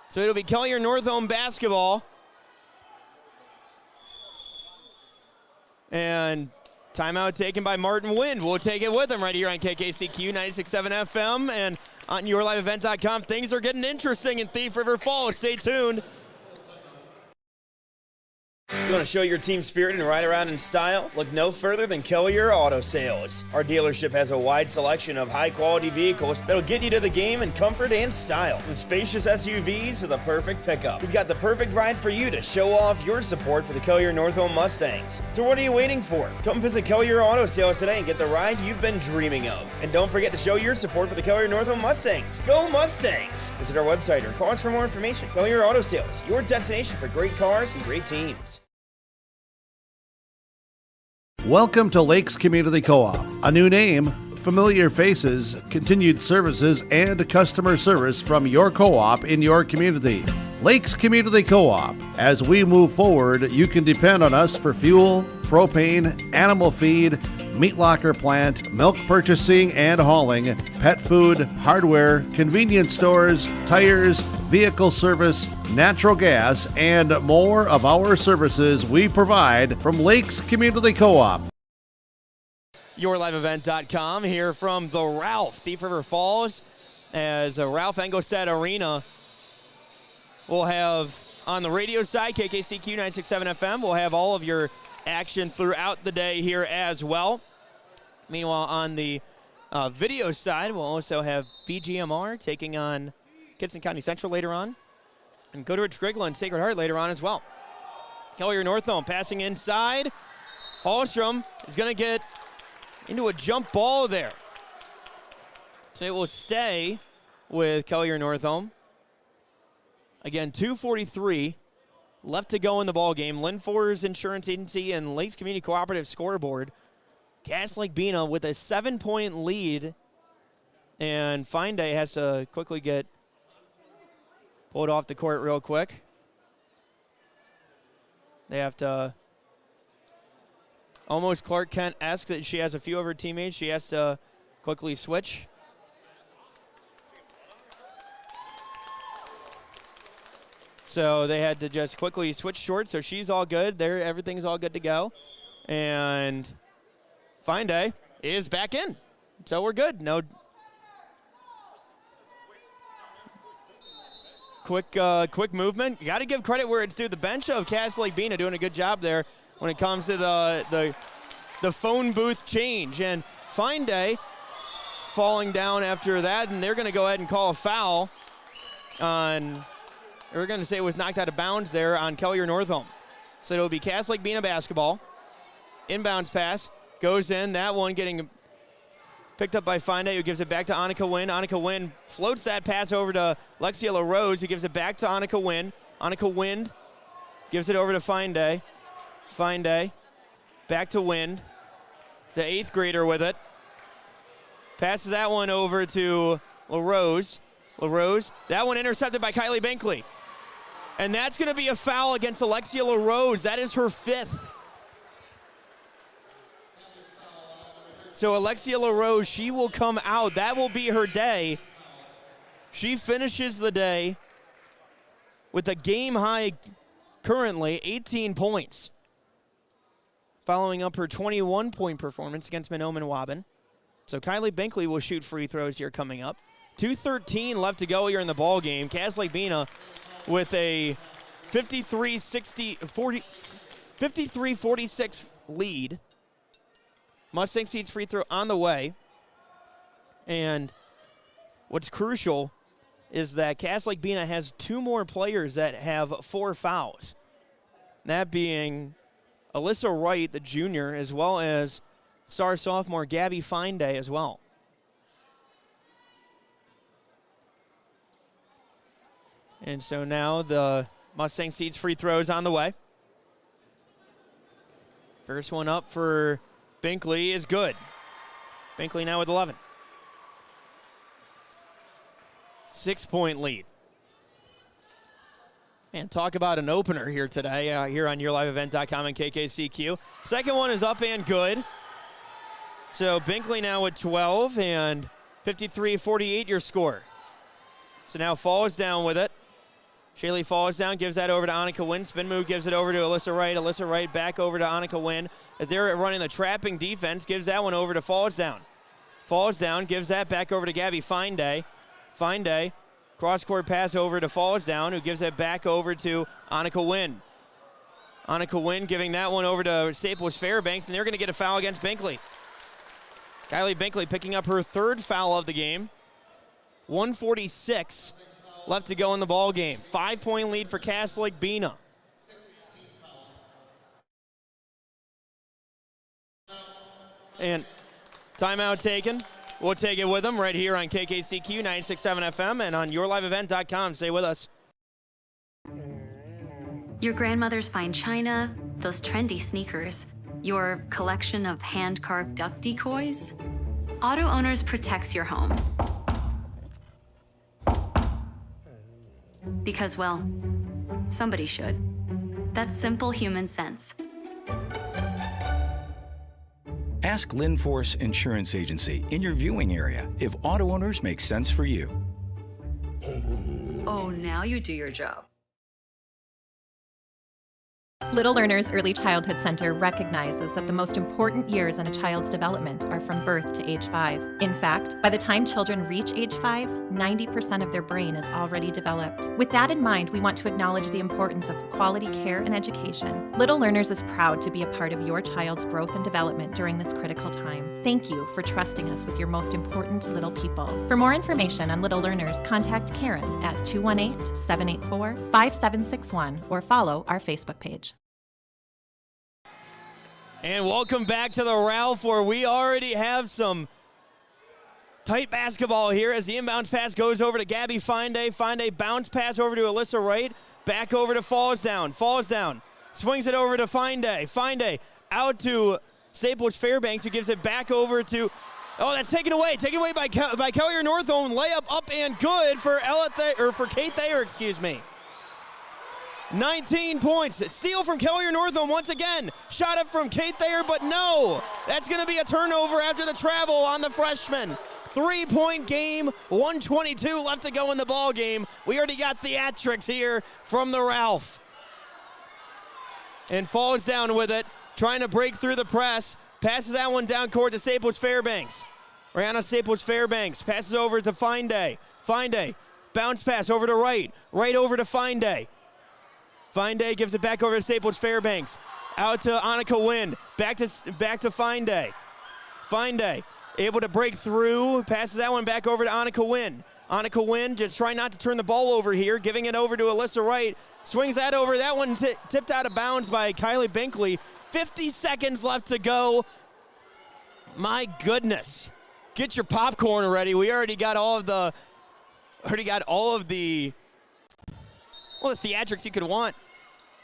So it'll be Kelliher Northome basketball. And timeout taken by Martin Wind. We'll take it with him right here on KKCQ 96.7 FM and on yourliveevent.com. Things are getting interesting in Thief River Falls. Stay tuned. You want to show your team spirit and ride around in style? Look no further than Kelliher Auto Sales. Our dealership has a wide selection of high-quality vehicles that'll get you to the game in comfort and style. From spacious SUVs to the perfect pickup, we've got the perfect ride for you to show off your support for the Kelliher Northome Mustangs. So what are you waiting for? Come visit Kelliher Auto Sales today and get the ride you've been dreaming of. And don't forget to show your support for the Kelliher Northome Mustangs. Go Mustangs! Visit our website or call us for more information. Kelliher Auto Sales, your destination for great cars and great teams. Welcome to Lakes Community Co-op. A new name, familiar faces, continued services, and customer service from your co-op in your community. Lakes Community Co-op. As we move forward, you can depend on us for fuel, propane, animal feed, meat locker plant, milk purchasing and hauling, pet food, hardware, convenience stores, tires, vehicle service, natural gas, and more of our services we provide from Lakes Community Co-op. yourliveevent.com here from the Ralph, Thief River Falls, as Ralph Engelstad Arena will have on the radio side, KKCQ 96.7 FM, we'll have all of your action throughout the day here as well. Meanwhile, on the video side, we'll also have BGMR taking on Kitson County Central later on, and Goodrich Grigla and Sacred Heart later on as well. Kelliher Northome passing inside. Hallstrom is going to get into a jump ball there. So it will stay with Kelliher Northome. Again, 2:43 left to go in the ball game. Lynn-Forrest Insurance Agency and Lakes Community Cooperative scoreboard. Cass Lake-Bena with a 7-point lead. And Fine Day has to quickly get pulled off the court real quick. They have to, almost Clark Kent-esque, that she has a few of her teammates. She has to quickly switch. So they had to just quickly switch short, so she's all good. There, everything's all good to go. And Fine Day is back in. So we're good. No quick movement. You got to give credit where it's due. The bench of Cass Lake-Bena doing a good job there when it comes to the phone booth change. And Fine Day falling down after that, and they're going to go ahead and call a foul on, we're going to say it was knocked out of bounds there on Kelliher Northome. So it'll be Cass Lake-Bena basketball. Inbounds pass goes in. That one getting picked up by Fine Day, who gives it back to Annika Wynn. Annika Wynn floats that pass over to Lexia Larose, who gives it back to Annika Wynn. Annika Wynn gives it over to Fine Day. Fine Day back to Wynn. The 8th grader with it. Passes that one over to Larose. Larose, that one intercepted by Kylie Binkley. And that's going to be a foul against Alexia Larose. That is her 5th. So Alexia Larose, she will come out. That will be her day. She finishes the day with a game high currently 18 points. Following up her 21-point performance against Mahnomen Waban. So Kylie Binkley will shoot free throws here coming up. 2:13 left to go here in the ball game. Cass Lake-Bena with a 53-46 lead. Mustang Seeds free throw on the way. And what's crucial is that Cass Lake-Bena has 2 more players that have 4 fouls. That being Alyssa Wright, the junior, as well as star sophomore Gabby Fine Day as well. And so now the Mustang Seeds free throws on the way. First one up for Binkley is good. Binkley now with 11. 6-point lead. And talk about an opener here today, here on YourLiveEvent.com and KKCQ. Second one is up and good. So Binkley now with 12, and 53-48 your score. So now Falls down with it. Shaylee Falls down, gives that over to Annika Wynn. Spin move gives it over to Alyssa Wright. Alyssa Wright back over to Annika Wynn. As they're running the trapping defense, gives that one over to Falls down. Falls down, gives that back over to Gabby Fineday. Fineday, cross-court pass over to Falls down, who gives it back over to Annika Wynn. Annika Wynn giving that one over to Staples Fairbanks, and they're going to get a foul against Binkley. Kylie Binkley picking up her third foul of the game. 1:46 left to go in the ball game. 5-point lead for Cass Lake-Bena. And timeout taken. We'll take it with them right here on KKCQ 96.7 FM and on YourLiveEvent.com. Stay with us. Your grandmother's fine china, those trendy sneakers, your collection of hand-carved duck decoys. Auto Owners protects your home. Because, well, somebody should. That's simple human sense. Ask Linforce Insurance Agency in your viewing area if auto owners make sense for you. Oh, now you do your job. Little Learners Early Childhood Center recognizes that the most important years in a child's development are from birth to age 5. In fact, by the time children reach age 5, 90% of their brain is already developed. With that in mind, we want to acknowledge the importance of quality care and education. Little Learners is proud to be a part of your child's growth and development during this critical time. Thank you for trusting us with your most important little people. For more information on Little Learners, contact Karen at 218-784-5761 or follow our Facebook page. And welcome back to the Ralph, where we already have some tight basketball here as the inbounds pass goes over to Gabby Fineday. Fineday bounce pass over to Alyssa Wright. Back over to Falls down. Falls down. Swings it over to Fineday. Fineday out to Staples Fairbanks, who gives it back over to, oh, that's taken away. Taken away by Kelliher Northome. Layup up and good for Kate Thayer, excuse me. 19 points. Steal from Kelliher Northome once again. Shot up from Kate Thayer, but no. That's going to be a turnover after the travel on the freshman. 3-point game, 1:22 left to go in the ball game. We already got theatrics here from the Ralph. And Falls down with it, trying to break through the press. Passes that one down court to Staples Fairbanks. Rihanna Staples Fairbanks passes over to Fineday. Fineday, bounce pass over to Wright. Right over to Fineday. Fineday gives it back over to Staples Fairbanks. Out to Annika Wynn. Back to Fineday. Fineday able to break through. Passes that one back over to Annika Wynn. Annika Wynn just trying not to turn the ball over here. Giving it over to Alyssa Wright. Swings that over. That one tipped out of bounds by Kylie Binkley. 50 seconds left to go. My goodness. Get your popcorn ready. We already got all of the theatrics you could want.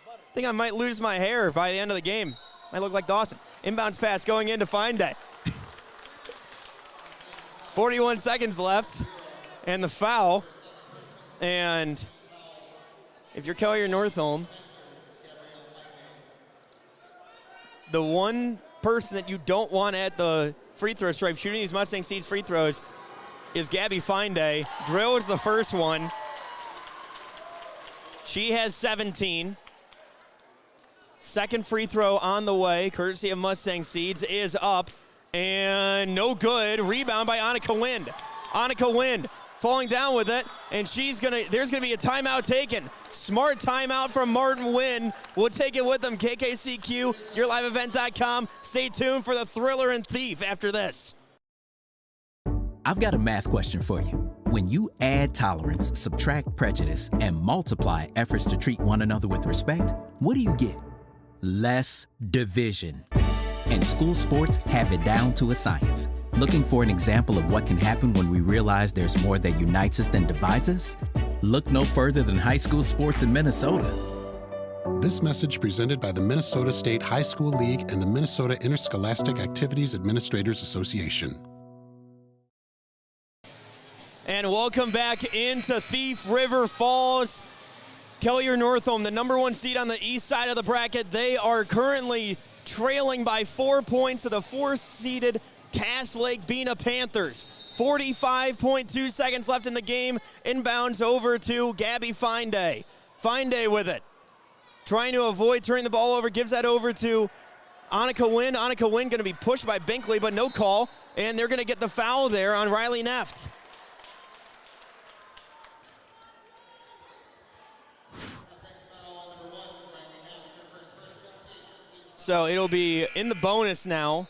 I think I might lose my hair by the end of the game. Might look like Dawson. Inbounds pass going into Fineday. 41 seconds left, and the foul. And if you're Kelliher Northome, the one person that you don't want at the free throw stripe shooting these Mustang Seeds free throws is Gabby Fineday. Drills the first one. She has 17. Second free throw on the way, courtesy of Mustang Seeds, is up. And no good. Rebound by Annika Wynn. Annika Wynn falling down with it, and there's gonna be a timeout taken. Smart timeout from Martin Wynn. We'll take it with them. KKCQ, YourLiveEvent.com. Stay tuned for the Thriller and Thief after this. I've got a math question for you. When you add tolerance, subtract prejudice, and multiply efforts to treat one another with respect, what do you get? Less division. And school sports have it down to a science. Looking for an example of what can happen when we realize there's more that unites us than divides us? Look no further than high school sports in Minnesota. This message presented by the Minnesota State High School League and the Minnesota Interscholastic Activities Administrators Association. And welcome back into Thief River Falls. Kelliher Northome, the number 1 seed on the east side of the bracket. They are currently trailing by 4 points to the 4th-seeded Lake-Bena Panthers. 45.2 seconds left in the game. Inbounds over to Gabby Finday. Finday with it. Trying to avoid turning the ball over, gives that over to Annika Wynn. Annika Wynn going to be pushed by Binkley, but no call. And they're going to get the foul there on Riley Neft. So it'll be in the bonus now.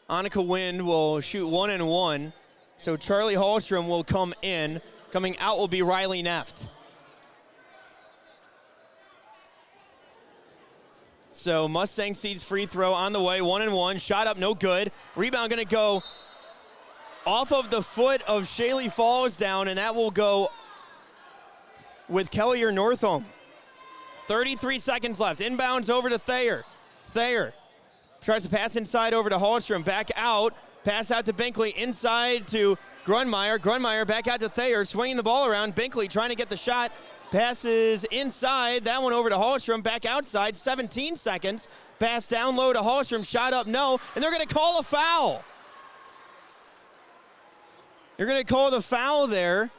Annika Wynn will shoot 1 and 1. So Charlie Hallstrom will come in. Coming out will be Riley Neft. So Mustang Seeds free throw on the way, 1 and 1. Shot up, no good. Rebound going to go off of the foot of Shaylee Fallsdown, and that will go with Kelliher Northome. 33 seconds left. Inbounds over to Thayer. Thayer tries to pass inside over to Hallstrom. Back out. Pass out to Binkley. Inside to Grunmeyer. Grunmeyer back out to Thayer. Swinging the ball around. Binkley trying to get the shot. Passes inside. That one over to Hallstrom. Back outside. 17 seconds. Pass down low to Hallstrom. Shot up, no. And they're going to call a foul. They're going to call the foul there.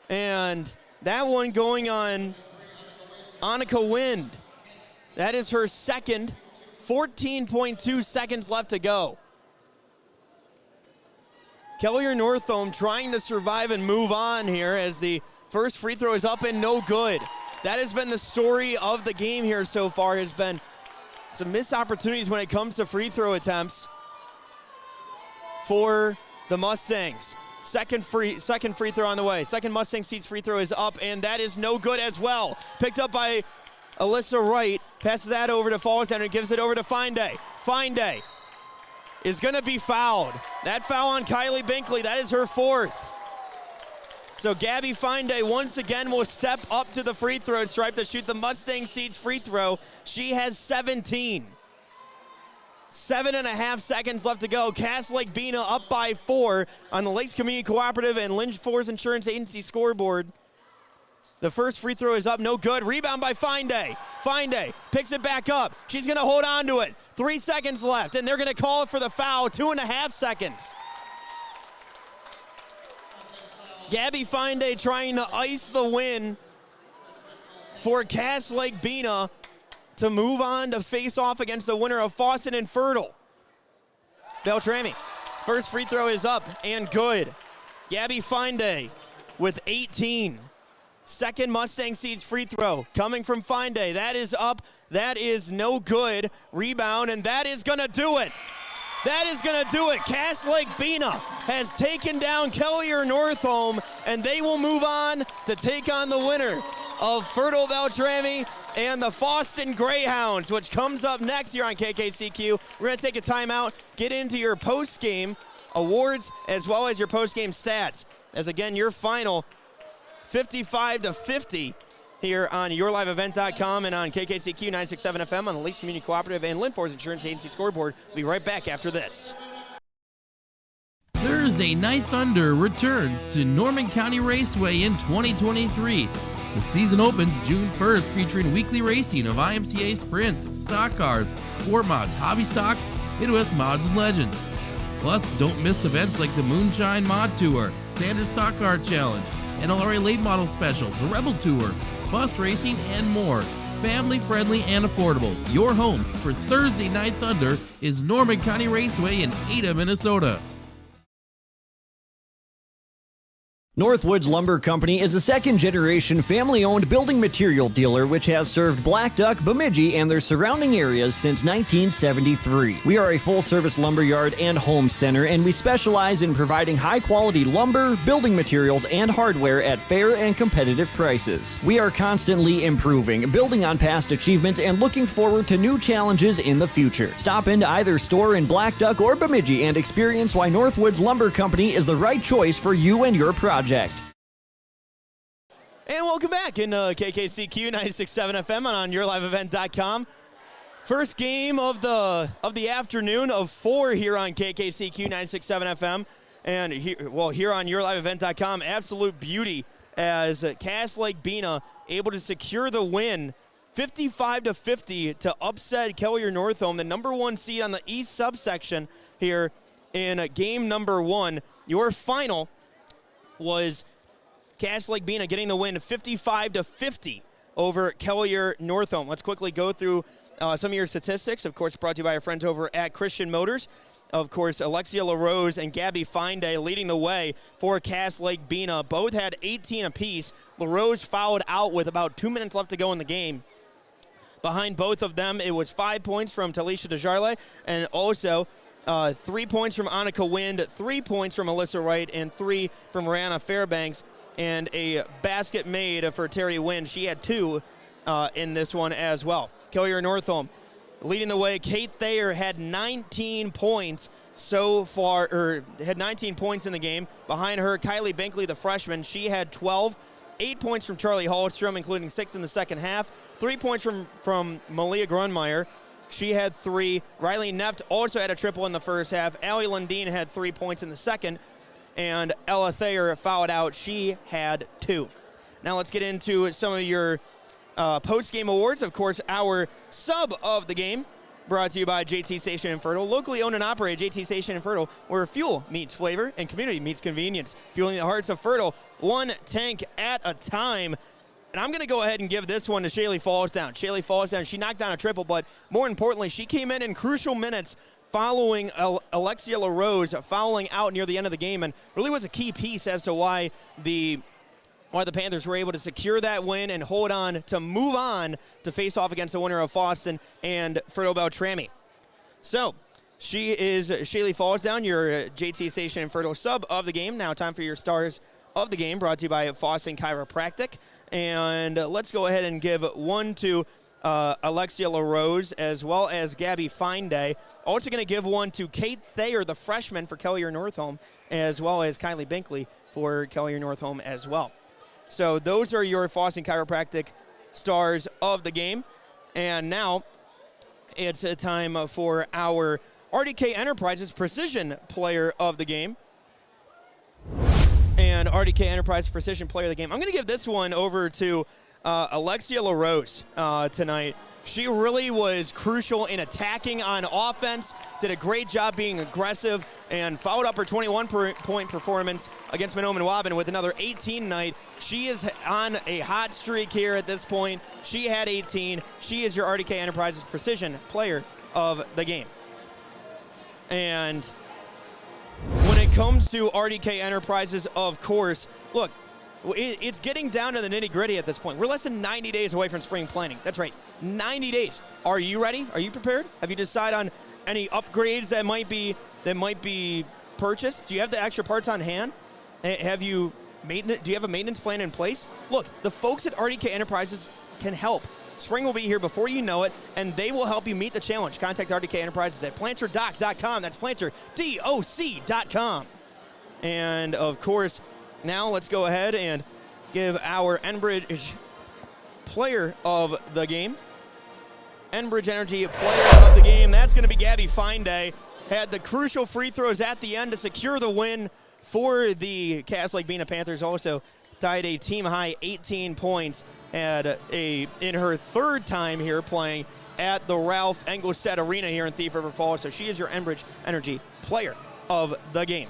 And that one going on Annika Wynn. That is her second. 14.2 seconds left to go. Kelliher Northome trying to survive and move on here as the first free throw is up and no good. That has been the story of the game here so far, has been some missed opportunities when it comes to free throw attempts for the Mustangs. Second free throw on the way. Second Mustang Seeds free throw is up, and that is no good as well. Picked up by Alyssa Wright. Passes that over to Fallsdown and gives it over to Finday. Finday is going to be fouled. That foul on Kylie Binkley, that is her 4th. So Gabby Finday once again will step up to the free throw stripe to shoot the Mustang Seeds free throw. She has 17. 7.5 seconds left to go. Lake-Bena up by 4 on the Lakes Community Cooperative and Lynch Forest Insurance Agency scoreboard. The first free throw is up, no good. Rebound by Finday. Finday picks it back up. She's going to hold on to it. 3 seconds left, and they're going to call it for the foul. 2.5 seconds. Gabby Finday trying to ice the win for Lake-Bena to move on to face off against the winner of Fawcett and Fertile. Beltrami. First free throw is up and good. Gabby Finday with 18. Second Mustang Seeds free throw coming from Finday. That is up. That is no good. Rebound, and that is going to do it. That is going to do it. Lake-Bena has taken down Kelliher Northome, and they will move on to take on the winner of Fertile Beltrami and the Fawston Greyhounds, which comes up next here on KKCQ. We're going to take a timeout, get into your post-game awards as well as your post-game stats. As again, your final 55-50 here on YourLiveEvent.com and on KKCQ 96.7 FM on the Lakes Community Cooperative and Lynn Forest Insurance Agency scoreboard. We'll be right back after this. Thursday Night Thunder returns to Norman County Raceway in 2023. The season opens June 1st, featuring weekly racing of IMCA sprints, stock cars, sport mods, hobby stocks, Midwest mods, and legends. Plus, don't miss events like the Moonshine Mod Tour, Standard Stock Car Challenge, NLRA Late Model Special, the Rebel Tour, bus racing, and more. Family friendly and affordable. Your home for Thursday Night Thunder is Norman County Raceway in Ada, Minnesota. Northwoods Lumber Company is a second-generation family-owned building material dealer which has served Black Duck, Bemidji, and their surrounding areas since 1973. We are a full-service lumberyard and home center, and we specialize in providing high-quality lumber, building materials, and hardware at fair and competitive prices. We are constantly improving, building on past achievements, and looking forward to new challenges in the future. Stop into either store in Black Duck or Bemidji and experience why Northwoods Lumber Company is the right choice for you and your project. And welcome back in KKCQ 96.7 FM and on yourliveevent.com. First game of the afternoon of 4 here on KKCQ 96.7 FM. And here on yourliveevent.com, absolute beauty as Cass Lake-Bena able to secure the win 55-50 to upset Kelliher Northome, the number 1 seed on the East subsection here in game number 1. Your final was Cass Lake-Bena getting the win 55-50 over Kelliher Northome. Let's quickly go through some of your statistics, of course, brought to you by our friends over at Christian Motors. Of course, Alexia Larose and Gabby Finday leading the way for Cass Lake-Bena. Both had 18 apiece. Larose fouled out with about 2 minutes left to go in the game. Behind both of them, it was 5 points from Talisha DeJarle and also 3 points from Annika Wind, 3 points from Alyssa Wright, and 3 from Rihanna Fairbanks, and a basket made for Terry Wind. She had 2 in this one as well. Kelliher Northome leading the way. Kate Thayer had 19 points so far, or had 19 points in the game. Behind her, Kylie Binkley, the freshman, she had 12. 8 points from Charlie Hallstrom, including 6 in the second half. 3 points from Malia Grunmeyer. She had 3. Riley Neft also had a triple in the first half. Allie Lundeen had 3 points in the second. And Ella Thayer fouled out. She had 2. Now let's get into some of your post-game awards. Of course, our sub of the game brought to you by JT Station and Fertile. Locally owned and operated, JT Station and Fertile, where fuel meets flavor and community meets convenience. Fueling the hearts of Fertile, one tank at a time. And I'm going to go ahead and give this one to Shaylee Fallsdown. Shaylee Fallsdown, she knocked down a triple, but more importantly, she came in crucial minutes following Alexia Larose fouling out near the end of the game, and really was a key piece as to why the Panthers were able to secure that win and hold on to move on to face off against the winner of Foston and Fertile Beltrami. So she is Shaylee Fallsdown, your JT Station and Fertile sub of the game. Now time for your stars of the game, brought to you by Foston Chiropractic. And let's go ahead and give one to Alexia Larose as well as Gabby Finday. Also going to give one to Kate Thayer, the freshman for Kelliher Northome, as well as Kylie Binkley for Kelliher Northome as well. So those are your Foston Chiropractic stars of the game. And now it's a time for our RDK Enterprises Precision Player of the Game. And RDK Enterprise Precision Player of the Game, I'm going to give this one over to Alexia Larose tonight. She really was crucial in attacking on offense, did a great job being aggressive, and followed up her 21-point performance against Mahnomen Waban with another 18 night. She is on a hot streak here at this point. She had 18. She is your RDK Enterprises Precision Player of the Game. And when it comes to RDK Enterprises, of course, look, it's getting down to the nitty-gritty at this point. We're less than 90 days away from spring planning. That's right, 90 days. Are you ready? Are you prepared? Have you decided on any upgrades that might be purchased? Do you have the extra parts on hand? Do you have a maintenance plan in place? Look, the folks at RDK Enterprises can help. Spring will be here before you know it, and they will help you meet the challenge. Contact RDK Enterprises at planterdoc.com. That's planterdoc.com. And, of course, now let's go ahead and give our Enbridge Player of the Game. Enbridge Energy Player of the Game. That's going to be Gabby Finday. Had the crucial free throws at the end to secure the win for the Cass Lake-Bena Panthers. Also tied a team-high 18 points. Had in her third time here playing at the Ralph Engelstad Arena here in Thief River Falls. So she is your Enbridge Energy Player of the Game.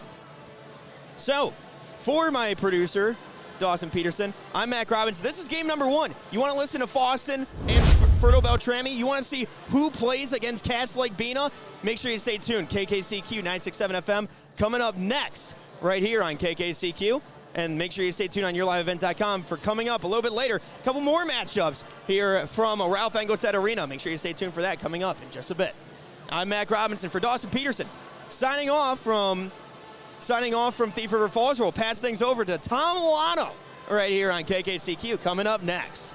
So, for my producer, Dawson Peterson, I'm Mac Robbins. This is game number 1. You want to listen to Foston and Fertile Beltrami? You want to see who plays against Cass Lake-Bena? Make sure you stay tuned. KKCQ 96.7 FM coming up next right here on KKCQ. And make sure you stay tuned on yourliveevent.com for coming up a little bit later. A couple more matchups here from Ralph Engelstad Arena. Make sure you stay tuned for that coming up in just a bit. I'm Mac Robinson for Dawson Peterson. Signing off from Thief River Falls. We'll pass things over to Tom Milano right here on KKCQ coming up next.